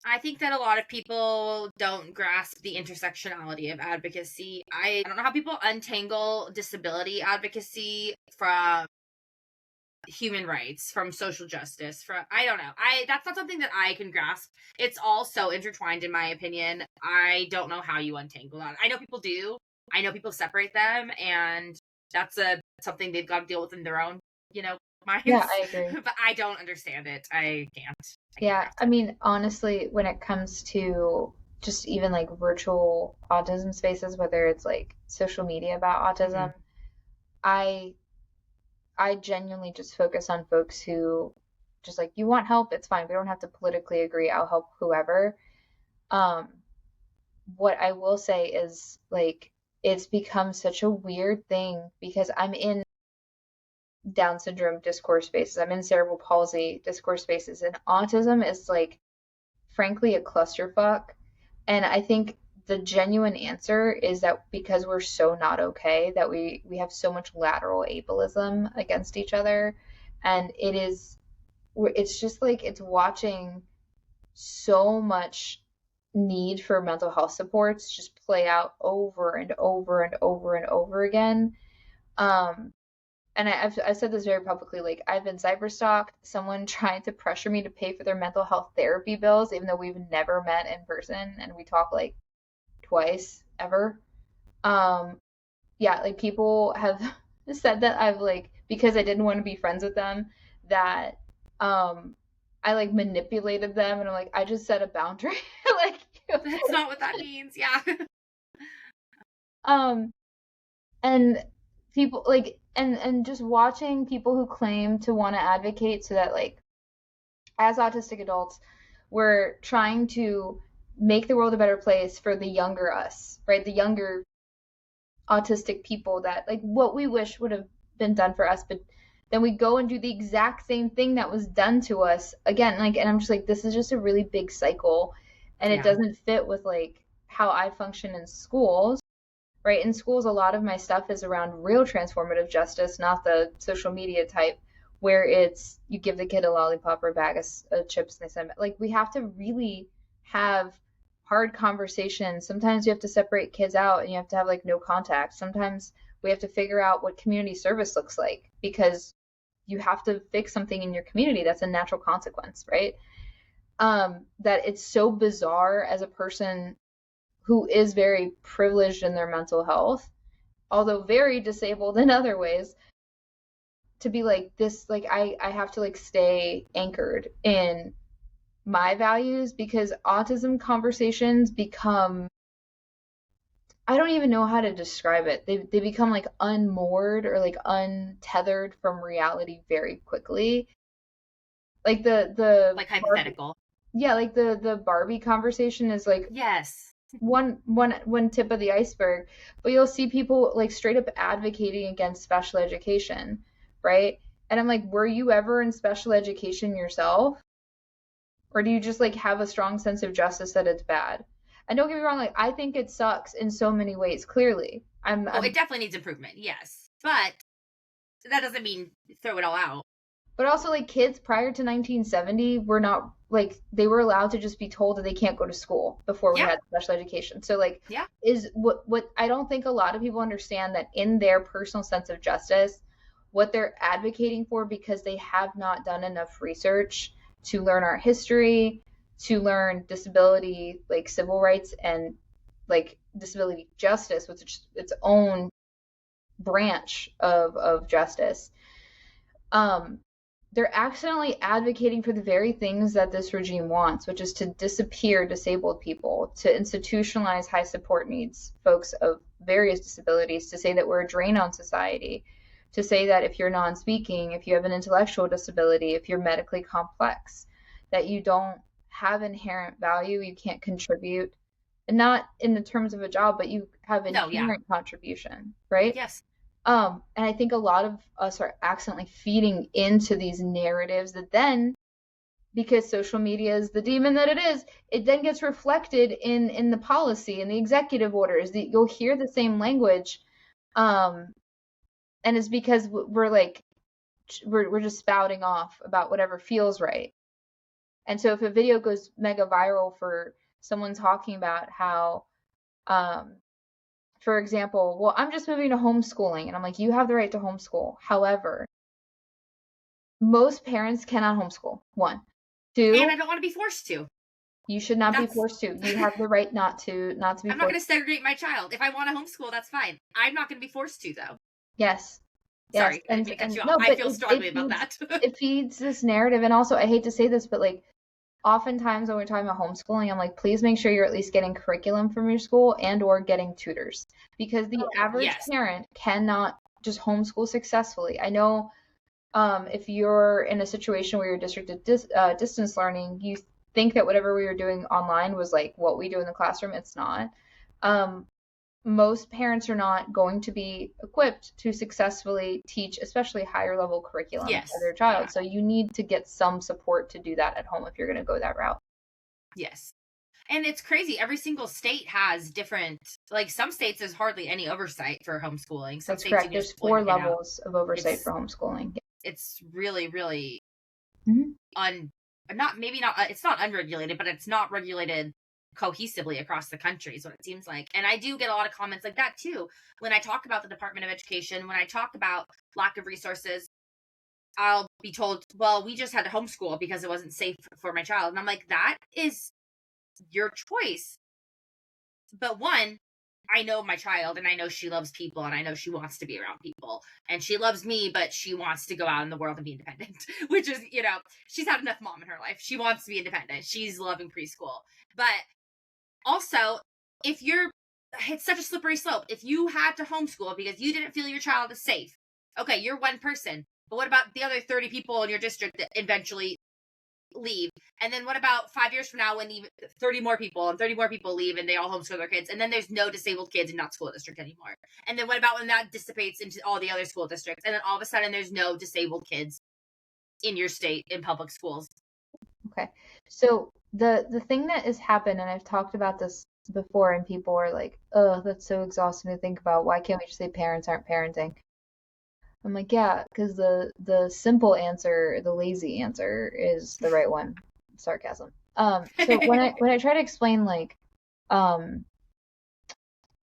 I think that a lot of people don't grasp the intersectionality of advocacy. I don't know how people untangle disability advocacy from human rights, from social justice, from I don't know. That's not something that I can grasp. It's all so intertwined in my opinion. I don't know how you untangle that. I know people do. I know people separate them, and that's something they've got to deal with in their own, Yeah, minds. I agree. But I don't understand it. I can't. I can't Yeah, grasp I it. mean, honestly, when it comes to just even like virtual autism spaces, whether it's like social media about Mm-hmm. autism, I I genuinely just focus on folks who just like you want help, it's fine. We don't have to politically agree. I'll help whoever. Um, what I will say is like it's become such a weird thing because I'm in Down syndrome discourse spaces. I'm in cerebral palsy discourse spaces, and autism is like frankly a clusterfuck. And I think the genuine answer is that because we're so not okay, that we have so much lateral ableism against each other, and it's just like it's watching so much need for mental health supports just play out over and over and over and over again. Um, and I've said this very publicly, like I've been cyberstalked, someone trying to pressure me to pay for their mental health therapy bills, even though we've never met in person and we talk like twice ever. Um, yeah, like people have said that I've like because I didn't want to be friends with them, that I like manipulated them and I'm like, I just set a boundary. like That's not what that means. Yeah. um and people like and just watching people who claim to want to advocate so that like as autistic adults we're trying to make the world a better place for the younger us, right? The younger autistic people that like what we wish would have been done for us, but then we go and do the exact same thing that was done to us again. Like, and I'm just like, this is just a really big cycle, and it Yeah. doesn't fit with like how I function in schools. Right? In schools, a lot of my stuff is around real transformative justice, not the social media type where it's you give the kid a lollipop or a bag of chips and they send it. Like we have to really have hard conversations. Sometimes you have to separate kids out and you have to have like no contact. Sometimes we have to figure out what community service looks like because you have to fix something in your community. That's a natural consequence, right? That it's so bizarre as a person who is very privileged in their mental health, although very disabled in other ways, to be like this, like I have to like stay anchored in my values because autism conversations become, I don't even know how to describe it. They become like unmoored or like untethered from reality very quickly. Like the Like hypothetical. yeah, like the Barbie conversation is like Yes. one tip of the iceberg, but you'll see people like straight up advocating against special education, right? And I'm like, were you ever in special education yourself? Or do you just like have a strong sense of justice that it's bad? And don't get me wrong, like I think it sucks in so many ways, clearly. Oh, it definitely needs improvement, yes. But that doesn't mean throw it all out. But also like kids prior to 1970 were not like they were allowed to just be told that they can't go to school before we Yeah. had special education. So like Yeah. is what I don't think a lot of people understand that in their personal sense of justice, what they're advocating for because they have not done enough research to learn our history, to learn disability, like civil rights and like disability justice, which is its own branch of justice. They're accidentally advocating for the very things that this regime wants, which is to disappear disabled people, to institutionalize high support needs, folks of various disabilities, to say that we're a drain on society, to say that if you're non-speaking, if you have an intellectual disability, if you're medically complex, that you don't have inherent value, you can't contribute, and not in the terms of a job, but you have inherent contribution, right? Yes. And I think a lot of us are accidentally feeding into these narratives that then, because social media is the demon that it is, it then gets reflected in the policy and the executive orders. You'll hear the same language, and it's because we're just spouting off about whatever feels right. And so if a video goes mega viral for someone talking about how, for example, well, I'm just moving to homeschooling, and I'm like, you have the right to homeschool. However, most parents cannot homeschool. One. Two, And I don't want to be forced to. You should not be forced to. You have the right not to be forced. I'm not going to segregate my child. If I want to homeschool, that's fine. I'm not going to be forced to, though. Yes. Sorry, yes. I cut you off. I feel strongly about that. It feeds this narrative, and also I hate to say this, but like oftentimes when we're talking about homeschooling, I'm like, please make sure you're at least getting curriculum from your school and or getting tutors, because the average parent cannot just homeschool successfully. I know if you're in a situation where you're district distance learning, you think that whatever we were doing online was like what we do in the classroom. It's not. Most parents are not going to be equipped to successfully teach, especially higher level curriculum to their child. Yeah. So you need to get some support to do that at home if you're going to go that route. Yes. And it's crazy. Every single state has different, like some states there's hardly any oversight for homeschooling. Some That's states correct. There's 4 levels of oversight for homeschooling. It's really, really mm-hmm. It's not unregulated, but it's not regulated cohesively across the country is what it seems like. And I do get a lot of comments like that too. When I talk about the Department of Education, when I talk about lack of resources, I'll be told, well, we just had to homeschool because it wasn't safe for my child. And I'm like, that is your choice. But one, I know my child and I know she loves people and I know she wants to be around people and she loves me, but she wants to go out in the world and be independent, which is, she's had enough mom in her life. She wants to be independent. She's loving preschool. But also, it's such a slippery slope. If you had to homeschool because you didn't feel your child is safe, okay, you're one person. But what about the other 30 people in your district that eventually leave? And then what about 5 years from now when 30 more people leave and they all homeschool their kids, and then there's no disabled kids in that school district anymore? And then what about when that dissipates into all the other school districts, and then all of a sudden there's no disabled kids in your state in public schools? Okay, so the thing that has happened, and I've talked about this before, and people are like, oh, that's so exhausting to think about. Why can't we just say parents aren't parenting? I'm like, yeah, because the simple answer, the lazy answer, is the right one. Sarcasm. So when I try to explain like um,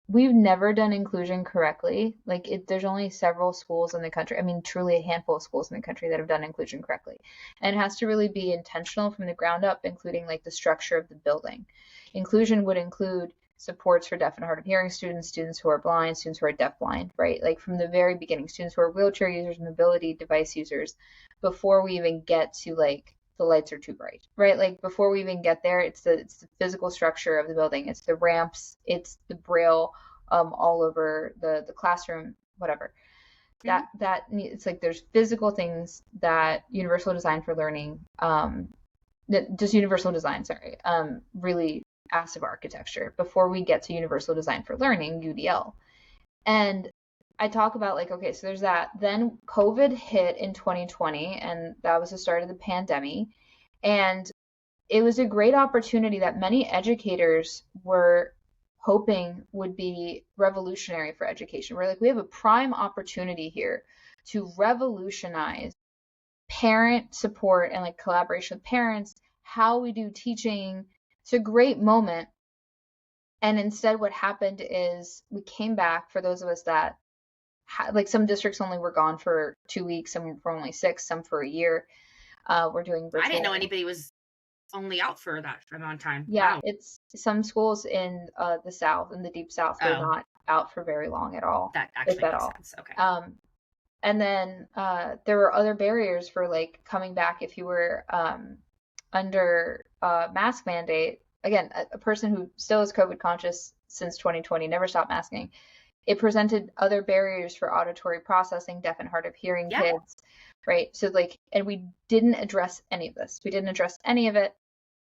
we've never done inclusion correctly. Like there's only several schools in the country. I mean, truly a handful of schools in the country that have done inclusion correctly. And it has to really be intentional from the ground up, including like the structure of the building. Inclusion would include supports for deaf and hard of hearing students, students who are blind, students who are deafblind, right? Like from the very beginning, students who are wheelchair users, mobility device users, before we even get to like the lights are too bright, right? Like before we even get there, it's the physical structure of the building, it's the ramps, it's the braille all over the classroom, whatever. Mhm. That it's like there's physical things that universal design for learning, just universal design, sorry, really asks of architecture before we get to universal design for learning, UDL. And I talk about like, okay, so there's that. Then COVID hit in 2020, and that was the start of the pandemic. And it was a great opportunity that many educators were hoping would be revolutionary for education. We're like, we have a prime opportunity here to revolutionize parent support and like collaboration with parents, how we do teaching. It's a great moment. And instead, what happened is we came back for those of us that like some districts only were gone for 2 weeks, some for only 6, some for a year. We're doing virtual. I didn't know anybody was only out for that amount of time. Yeah, Wow. it's some schools in the South, in the deep South, were not out for very long at all, That actually if at makes all. sense. Okay. And then there were other barriers for like coming back if you were under mask mandate. Again, a person who still is COVID conscious since 2020, never stopped masking. It presented other barriers for auditory processing, deaf and hard of hearing kids, right? So like, and we didn't address any of this. We didn't address any of it.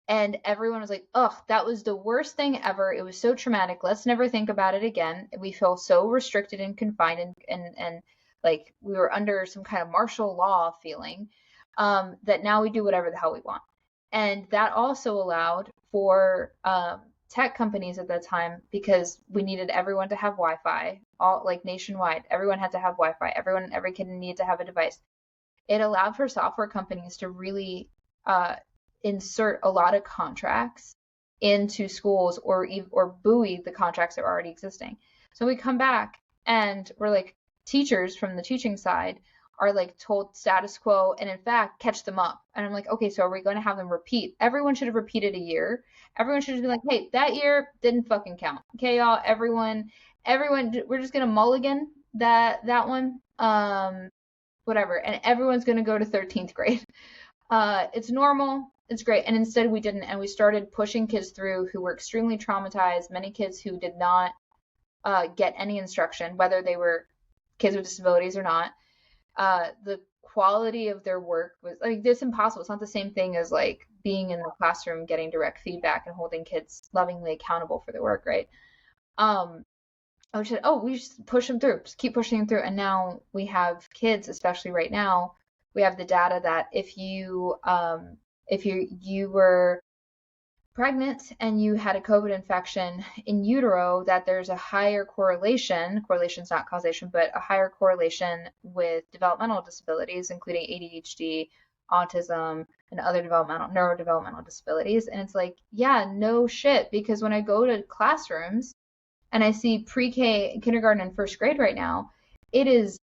And everyone was like, oh, that was the worst thing ever. It was so traumatic. Let's never think about it again. We feel so restricted and confined and like we were under some kind of martial law feeling, that now we do whatever the hell we want. And that also allowed for tech companies at that time, because we needed everyone to have Wi-Fi, all like nationwide. Everyone had to have Wi-Fi. Every kid needed to have a device. It allowed for software companies to really insert a lot of contracts into schools or buoy the contracts that were already existing. So we come back and we're like, teachers from the teaching side are like told status quo and in fact catch them up. And I'm like, okay, so are we going to have them repeat? Everyone should have repeated a year. Everyone should have been like, hey, that year didn't fucking count. Okay, y'all, everyone, we're just going to mulligan that one. Whatever. And everyone's going to go to 13th grade. It's normal. It's great. And instead we didn't. And we started pushing kids through who were extremely traumatized, many kids who did not get any instruction, whether they were kids with disabilities or not. The quality of their work was like, it's impossible. It's not the same thing as like being in the classroom, getting direct feedback and holding kids lovingly accountable for their work, right? We just push them through, just keep pushing them through. And now we have kids, especially right now, we have the data that if you were pregnant and you had a COVID infection in utero, that there's a higher correlation's not causation, but a higher correlation with developmental disabilities, including ADHD, autism, and other neurodevelopmental disabilities. And it's like, yeah, no shit, because when I go to classrooms and I see pre-K, kindergarten, and first grade right now, it is.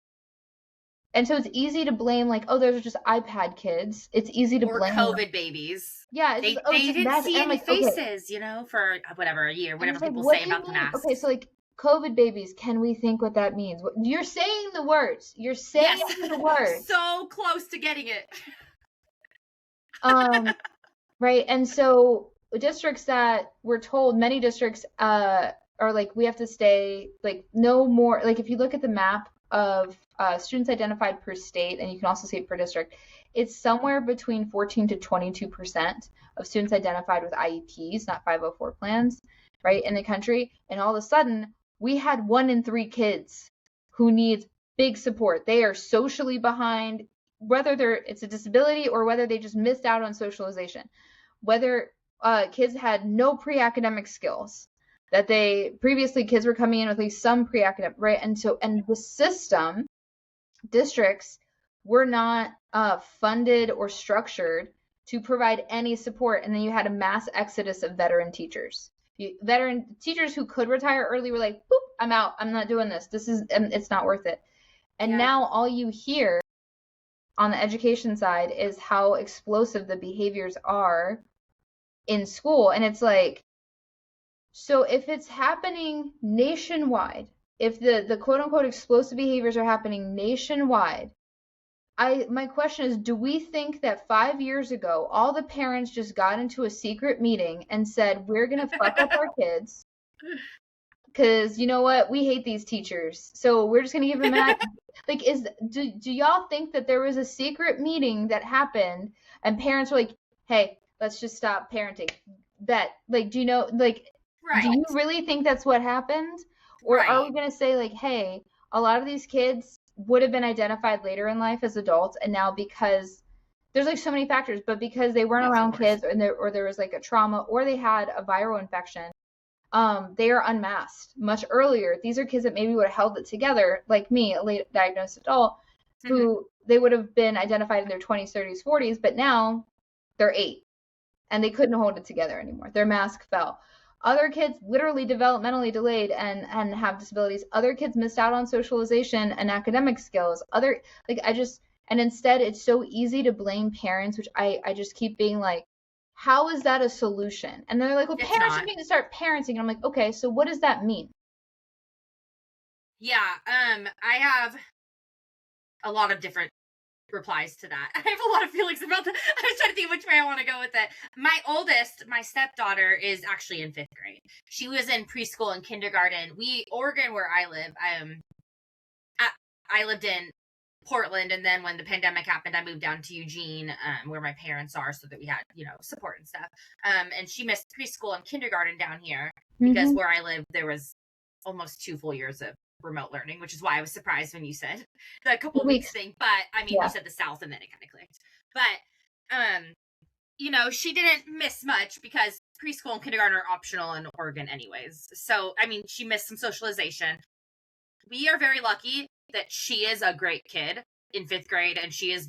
And so it's easy to blame, like, oh, those are just iPad kids. It's easy to blame. Or COVID babies. Yeah, they didn't see any faces, for whatever, a year, whatever people say about the mask. Okay, so like COVID babies, can we think what that means? You're saying the words. You're saying the words. So close to getting it. Right. And so districts that were told, many districts are like, we have to stay like no more. Like if you look at the map of students identified per state, and you can also see it per district, it's somewhere between 14 to 22% of students identified with IEPs, not 504 plans, right, in the country. And all of a sudden, we had 1 in 3 kids who needs big support. They are socially behind, whether it's a disability or whether they just missed out on socialization, whether kids had no pre-academic skills, that kids were coming in with at least some pre-academic, right? And the system, districts were not funded or structured to provide any support. And then you had a mass exodus of veteran teachers. Veteran teachers who could retire early were like, boop, I'm out. I'm not doing this. It's not worth it. And now all you hear on the education side is how explosive the behaviors are in school. And it's like, so if it's happening nationwide, if the quote unquote explosive behaviors are happening nationwide, my question is, do we think that 5 years ago, all the parents just got into a secret meeting and said, we're going to fuck up our kids because you know what? We hate these teachers. So we're just going to give them an like, do y'all think that there was a secret meeting that happened and parents were like, hey, let's just stop parenting? Bet. Like, do you know, like, do you really think that's what happened? Or are we going to say, like, hey, a lot of these kids would have been identified later in life as adults, and now because there's like so many factors, but because they weren't around kids, or there was like a trauma, or they had a viral infection, they are unmasked much earlier. These are kids that maybe would have held it together, like me, a late diagnosed adult, who they would have been identified in their 20s, 30s, 40s, but now they're 8 and they couldn't hold it together anymore. Their mask fell. Other kids literally developmentally delayed and have disabilities. Other kids missed out on socialization and academic skills. And instead it's so easy to blame parents, which I just keep being like, how is that a solution? And they're like, well, parents need to start parenting. And I'm like, okay, so what does that mean? Yeah, I have a lot of different replies to that. I have a lot of feelings about that. I was trying to think which way I want to go with it. My oldest, my stepdaughter, is actually in 5th grade. She was in preschool and kindergarten. Oregon, where I live, I lived in Portland, and then when the pandemic happened, I moved down to Eugene, where my parents are, so that we had, support and stuff. And she missed preschool and kindergarten down here because where I live, there was almost 2 full years of remote learning, which is why I was surprised when you said the couple of weeks thing. But I mean, you said the South, and then it kind of clicked. But she didn't miss much because preschool and kindergarten are optional in Oregon anyways. So I mean, she missed some socialization. We are very lucky that she is a great kid in 5th grade, and she's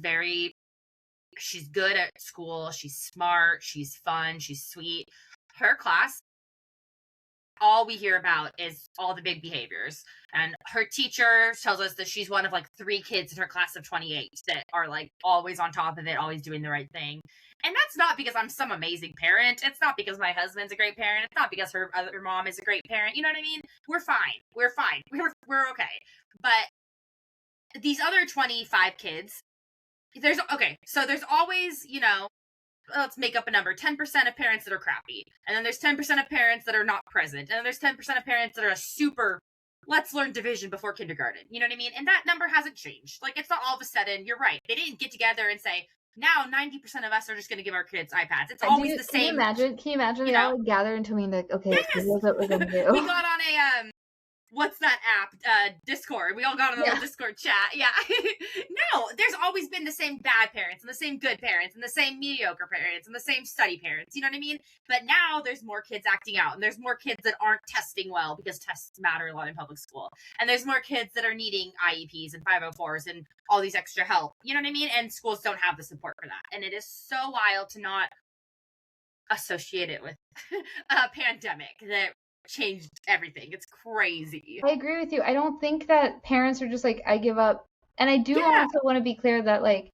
good at school. She's smart. She's fun. She's sweet. Her class, all we hear about is all the big behaviors. And her teacher tells us that she's one of like 3 kids in her class of 28 that are like always on top of it, always doing the right thing. And that's not because I'm some amazing parent. It's not because my husband's a great parent. It's not because her other mom is a great parent. You know what I mean? We're fine. We're fine. We're okay. But these other 25 kids, there's always, let's make up a number, 10% of parents that are crappy. And then there's 10% of parents that are not present. And then there's 10% of parents that are a super, let's learn division before kindergarten. You know what I mean? And that number hasn't changed. Like, it's not all of a sudden, you're right. They didn't get together and say, now 90% of us are just going to give our kids iPads. It's always the same. Can you imagine they all gather into me and like, okay, yes. Here's what we're going to do. We got on a, what's that app? Discord. We all got on a little Discord chat. Yeah. No, there's always been the same bad parents and the same good parents and the same mediocre parents and the same study parents. You know what I mean? But now there's more kids acting out, and there's more kids that aren't testing well because tests matter a lot in public school. And there's more kids that are needing IEPs and 504s and all these extra help. You know what I mean? And schools don't have the support for that. And it is so wild to not associate it with a pandemic that changed everything. It's crazy. I agree with you. I don't think that parents are just like, I give up. And I do also want to be clear that like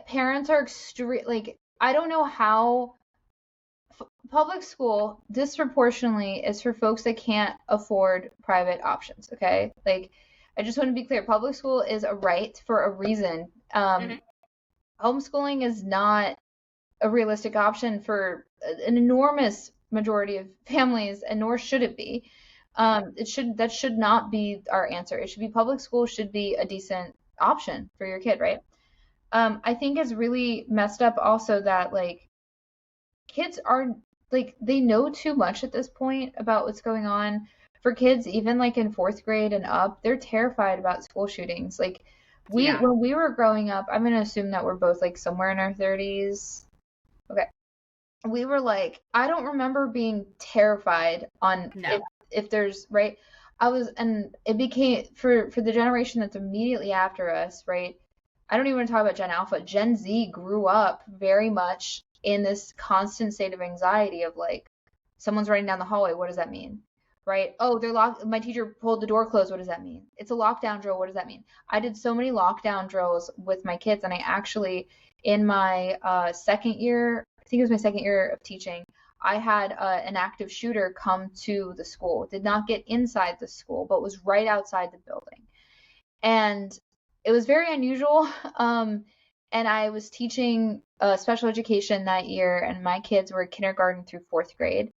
parents are extreme. Like, I don't know how public school disproportionately is for folks that can't afford private options. Okay. Like, I just want to be clear. Public school is a right for a reason. Homeschooling is not a realistic option for an enormous majority of families, and nor should it be. That should not be our answer. It should be public school should be a decent option for your kid, right? I think it's really messed up also that like kids are like, they know too much at this point about what's going on. For kids, even like in 4th grade and up, they're terrified about school shootings. Like when we were growing up, I'm gonna assume that we're both like somewhere in our 30s. Okay. We were like, I don't remember being terrified on if there's right. And it became for the generation that's immediately after us, right? I don't even want to talk about Gen Alpha. Gen Z grew up very much in this constant state of anxiety of like, Someone's running down the hallway. What does that mean? Right? Oh, they're locked. My teacher pulled the door closed. What does that mean? It's a lockdown drill. What does that mean? I did so many lockdown drills with my kids, and I actually, in my second year, I think it was my second year of teaching, I had an active shooter come to the school. Did not get inside the school, but was right outside the building. And it was very unusual. And I was teaching special education that year, and my kids were kindergarten through fourth grade.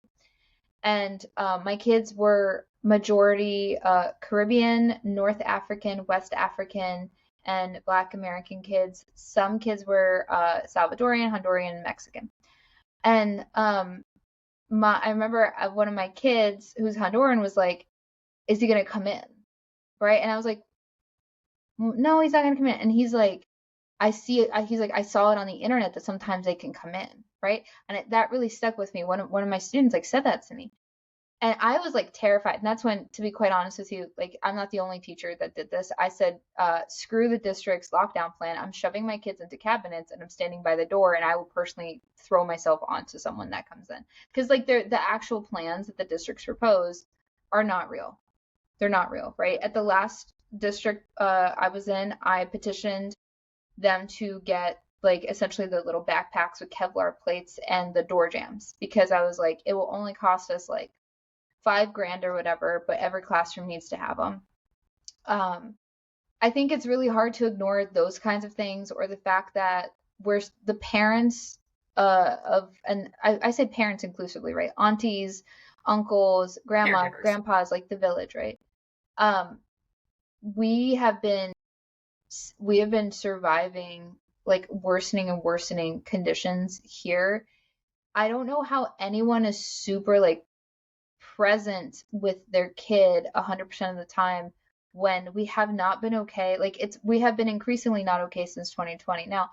And my kids were majority Caribbean, North African, West African, and Black American kids. Some kids were Salvadorian, Honduran, and Mexican. And I remember one of my kids who's Honduran was like, "Is he gonna come in?" Right? And I was like, "No, he's not gonna come in." And he's like, he's like, "I saw it on the internet that sometimes they can come in." Right? And that really stuck with me. One of my students like said that to me. And I was like terrified. And that's when, to be quite honest with you, like I'm not the only teacher that did this. I said, screw the district's lockdown plan. I'm shoving my kids into cabinets and I'm standing by the door, and I will personally throw myself onto someone that comes in. Because like the actual plans that the districts propose are not real. They're not real, right? At the last district I was in, I petitioned them to get like essentially the little backpacks with Kevlar plates and the door jams, because I was like, it will only cost us like $5,000 or whatever, but every classroom needs to have them. I think it's really hard to ignore those kinds of things, or the fact that we're the parents and I say parents inclusively, right? Aunties, uncles, grandma, grandpas, like the village, right? We have been surviving like worsening and worsening conditions here. I don't know how anyone is super like present with their kid 100% of the time when we have not been okay. Like we have been increasingly not okay since 2020. Now,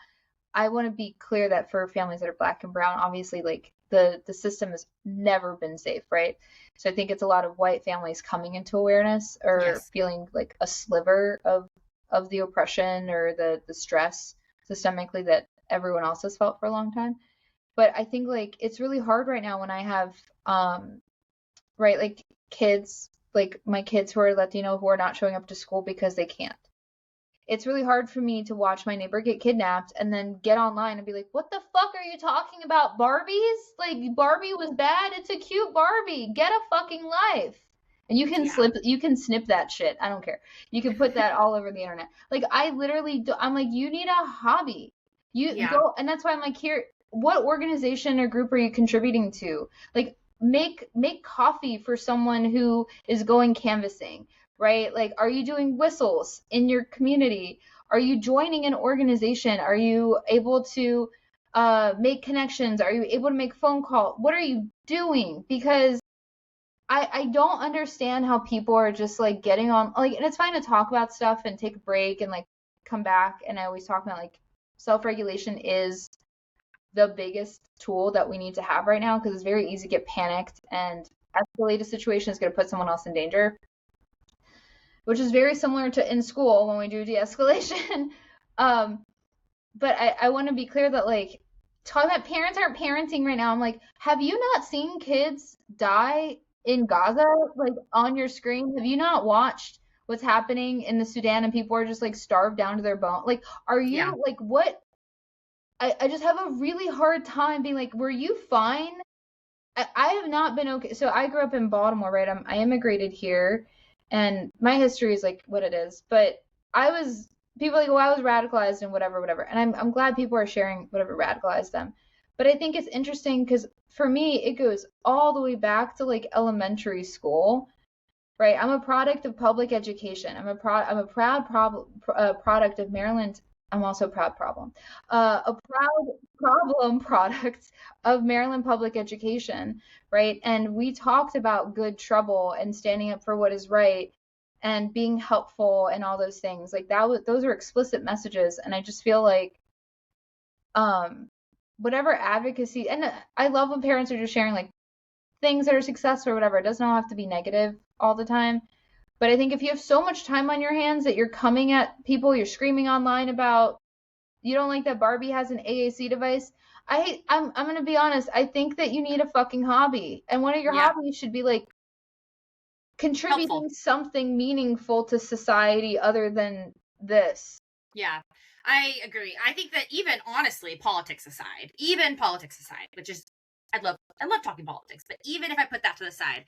I want to be clear that for families that are Black and brown, obviously like the system has never been safe, right? So I think it's a lot of white families coming into awareness, or feeling like a sliver of the oppression or the stress systemically that everyone else has felt for a long time. But I think like it's really hard right now when I have right, like kids, like my kids who are Latino who are not showing up to school because they can't. It's really hard for me to watch my neighbor get kidnapped and then get online and be like, what the fuck are you talking about? Barbies? Like Barbie was bad? It's a cute Barbie. Get a fucking life. And you can snip that shit. I don't care. You can put that all over the internet. Like I literally I'm like, you need a hobby. Go, and that's why I'm like, here, what organization or group are you contributing to? Like make coffee for someone who is going canvassing, right? Like, are you doing whistles in your community? Are you joining an organization? Are you able to make connections? Are you able to make phone calls? What are you doing? Because I don't understand how people are just like getting on, like, and it's fine to talk about stuff and take a break and like come back. And I always talk about like self-regulation is the biggest tool that we need to have right now, because it's very easy to get panicked, and escalate a situation is going to put someone else in danger, which is very similar to in school when we do de-escalation. But I want to be clear that like talking about parents aren't parenting right now. I'm like, have you not seen kids die in Gaza like on your screen? Have you not watched what's happening in the Sudan and people are just like starved down to their bone? Like, are you like what? I just have a really hard time being like, were you fine? I have not been okay. So I grew up in Baltimore, right? I immigrated here, and my history is like what it is. But people are like, well, I was radicalized and whatever, whatever. And I'm glad people are sharing whatever radicalized them. But I think it's interesting because for me, it goes all the way back to like elementary school, right? I'm a product of public education. I'm a proud product of Maryland. I'm also a proud problem. A proud problem product of Maryland public education, right? And we talked about good trouble and standing up for what is right and being helpful and all those things. Like those are explicit messages. And I just feel like whatever advocacy, and I love when parents are just sharing like things that are successful or whatever. It doesn't all have to be negative all the time. But I think if you have so much time on your hands that you're coming at people, you're screaming online about You don't like that Barbie has an AAC device? I'm gonna be honest. I think that you need a fucking hobby, and one of your Yeah. hobbies should be like contributing Helpful. something meaningful to society other than this. Yeah, I agree. I think that even honestly, politics aside, which is I love talking politics, but even if I put that to the side,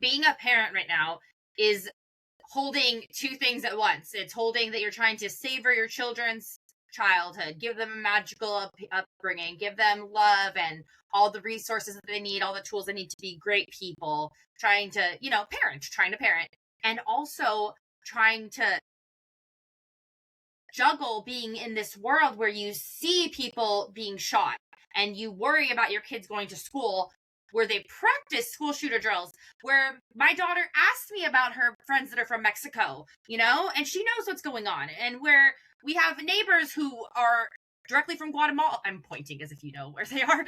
being a parent right now is holding two things at once. It's holding that you're trying to savor your children's childhood, give them a magical upbringing, give them love and all the resources that they need, all the tools they need to be great people, trying to, trying to parent, and also trying to juggle being in this world where you see people being shot and you worry about your kids going to school where they practice school shooter drills, where my daughter asked me about her friends that are from Mexico, and she knows what's going on, and where we have neighbors who are directly from Guatemala. I'm pointing as if you know where they are.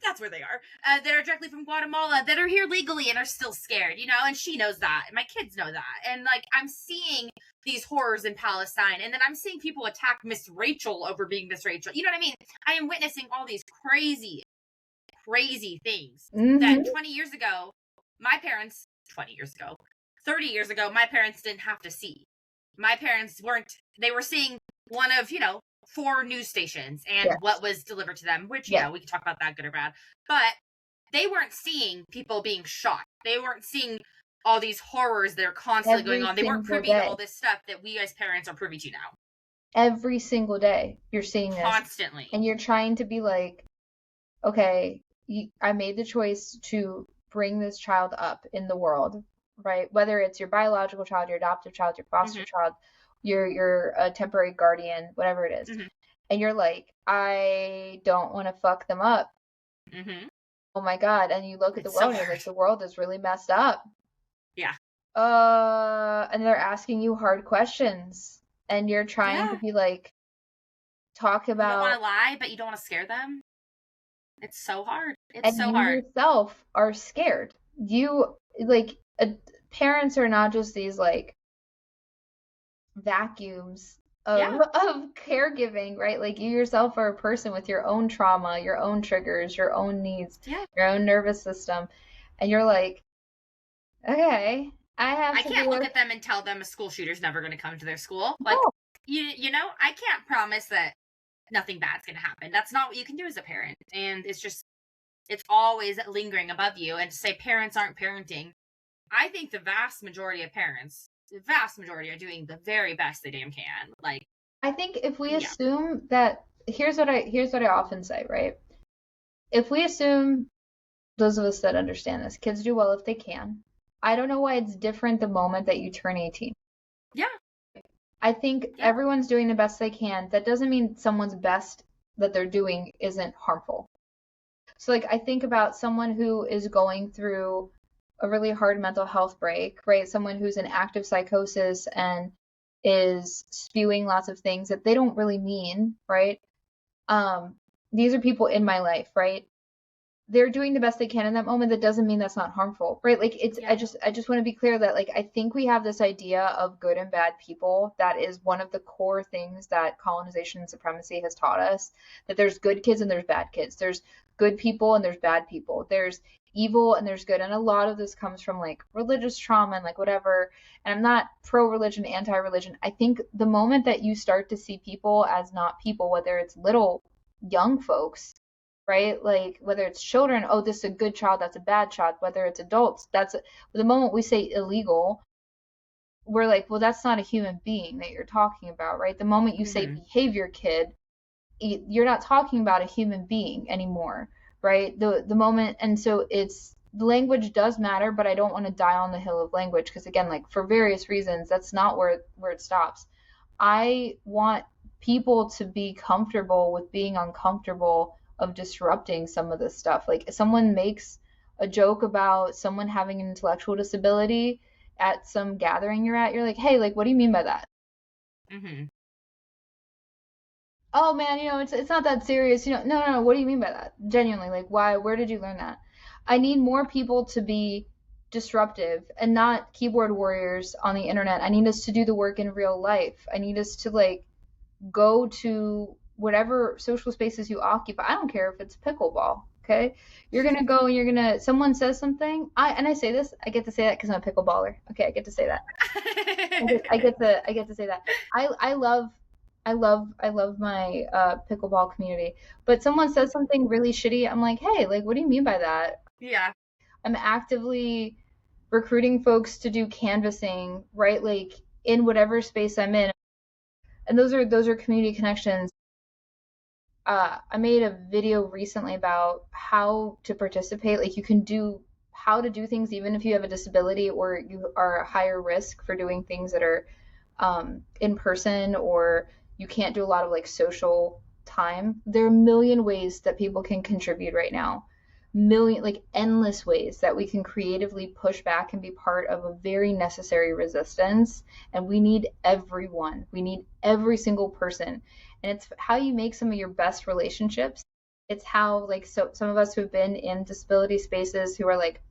That's where they are. That are directly from Guatemala that are here legally and are still scared, and she knows that. And my kids know that. And like, I'm seeing these horrors in Palestine, and then I'm seeing people attack Miss Rachel over being Miss Rachel. You know what I mean? I am witnessing all these crazy things that 20 years ago, 30 years ago, my parents didn't have to see. My parents they were seeing one of, 4 news stations and what was delivered to them, which, we can talk about that, good or bad. But they weren't seeing people being shot. They weren't seeing all these horrors that are constantly going on. They weren't privy to all this stuff that we as parents are privy to now. Every single day you're seeing this. Constantly. And you're trying to be like, okay, I made the choice to bring this child up in the world, right? Whether it's your biological child, your adoptive child, your foster child, your temporary guardian, whatever it is. And you're like, I don't want to fuck them up. Oh my God. And you look at the world and you're like, the world is really messed up. Yeah. And they're asking you hard questions and you're trying to be like, talk about. You don't want to lie, but you don't want to scare them. It's so hard. And you yourself are scared. Parents are not just these like vacuums of caregiving, right? Like, you yourself are a person with your own trauma, your own triggers, your own needs, your own nervous system. And you're like, okay, I can't look at them and tell them a school shooter's never going to come to their school. Like, I can't promise that nothing bad's going to happen. That's not what you can do as a parent. And it's always lingering above you. And to say parents aren't parenting, I think the vast majority of parents, are doing the very best they damn can. Like, I think if we assume that, here's what I often say, right? If we assume, those of us that understand this, kids do well if they can. I don't know why it's different the moment that you turn 18. Yeah. I think everyone's doing the best they can. That doesn't mean someone's best that they're doing isn't harmful. So like, I think about someone who is going through a really hard mental health break, right? Someone who's in active psychosis and is spewing lots of things that they don't really mean, right? These are people in my life, right? They're doing the best they can in that moment. That doesn't mean that's not harmful, right? Like, I just want to be clear that, like, I think we have this idea of good and bad people. That is one of the core things that colonization and supremacy has taught us, that there's good kids and there's bad kids. There's good people and there's bad people. There's evil and there's good. And a lot of this comes from like religious trauma and like whatever. And I'm not pro-religion, anti-religion. I think the moment that you start to see people as not people, whether it's little young folks, right? Like, whether it's children, oh, this is a good child, that's a bad child. Whether it's adults, the moment we say illegal, we're like, well, that's not a human being that you're talking about, right? The moment you say behavior kid, you're not talking about a human being anymore, right? The moment, and so it's, the language does matter, but I don't want to die on the hill of language, because again, like, for various reasons, that's not where it stops. I want people to be comfortable with being uncomfortable, of disrupting some of this stuff. Like, if someone makes a joke about someone having an intellectual disability at some gathering you're at, you're like, hey, like, what do you mean by that? Oh man, it's not that serious. No, what do you mean by that? Genuinely, like, why? Where did you learn that? I need more people to be disruptive and not keyboard warriors on the internet. I need us to do the work in real life. I need us to, like, go to whatever social spaces you occupy. I don't care if it's pickleball. Okay, you're gonna go and you're gonna. Someone says something. I say this. I get to say that because I'm a pickleballer. Okay, I get to say that. I get to say that. I love my pickleball community. But someone says something really shitty. I'm like, hey, like, what do you mean by that? Yeah. I'm actively recruiting folks to do canvassing, right? Like in whatever space I'm in. And those are community connections. I made a video recently about how to participate. Like you can do how to do things even if you have a disability or you are a higher risk for doing things that are in person or you can't do a lot of like social time. There are a million ways that people can contribute right now. Million, like endless ways that we can creatively push back and be part of a very necessary resistance. And we need everyone. We need every single person. And it's how you make some of your best relationships. It's how like so some of us who've been in disability spaces who are like,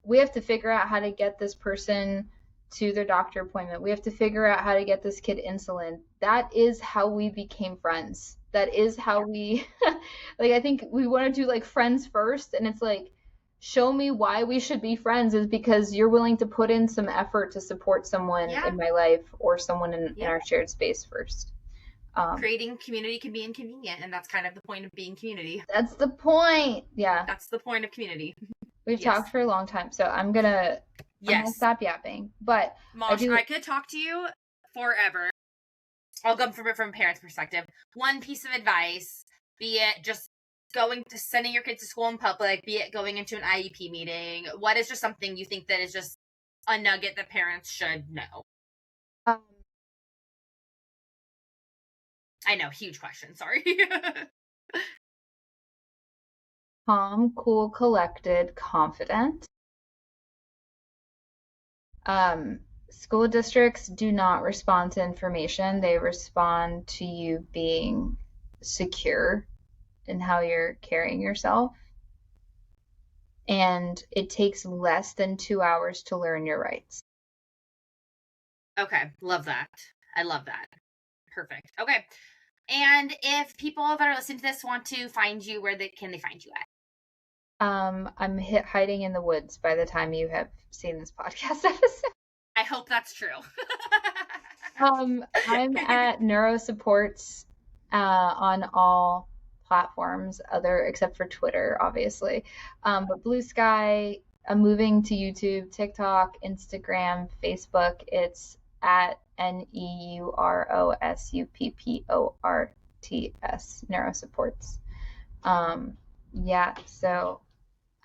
we have to figure out how to get this person to their doctor appointment. We have to figure out how to get this kid insulin. That is how we became friends. That is how we like I think we want to do like friends first and it's like show me why we should be friends is because you're willing to put in some effort to support someone in my life or someone in our shared space first. Creating community can be inconvenient, and that's kind of the point of being community. That's the point. Yeah. That's the point of community. We've talked for a long time, so I'm gonna stop yapping. But Mosh, I could talk to you forever. I'll come from a parent's perspective. One piece of advice, be it just sending your kids to school in public, be it going into an IEP meeting. What is just something you think that is just a nugget that parents should know? I know, huge question. Sorry. Calm, cool, collected, confident. School districts do not respond to information. They respond to you being secure in how you're carrying yourself. And it takes less than 2 hours to learn your rights. Okay, love that. I love that. Perfect. Okay. And if people that are listening to this want to find you, can they find you at? I'm hiding in the woods by the time you have seen this podcast episode. I hope that's true. I'm at Neurosupports on all platforms, except for Twitter, obviously. But Blue Sky, I'm moving to YouTube, TikTok, Instagram, Facebook. It's at NEUROSUPPORTS, Neurosupports. So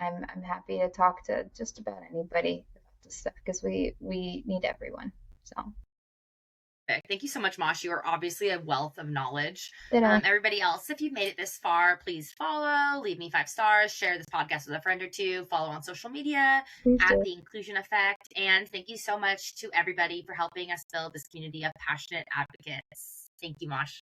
I'm happy to talk to just about anybody about this stuff because we need everyone. So. Thank you so much, Mosh. You are obviously a wealth of knowledge. Everybody else, if you've made it this far, please follow, leave me 5 stars, share this podcast with a friend or two, follow on social media at The Inclusion Effect. And thank you so much to everybody for helping us build this community of passionate advocates. Thank you, Mosh.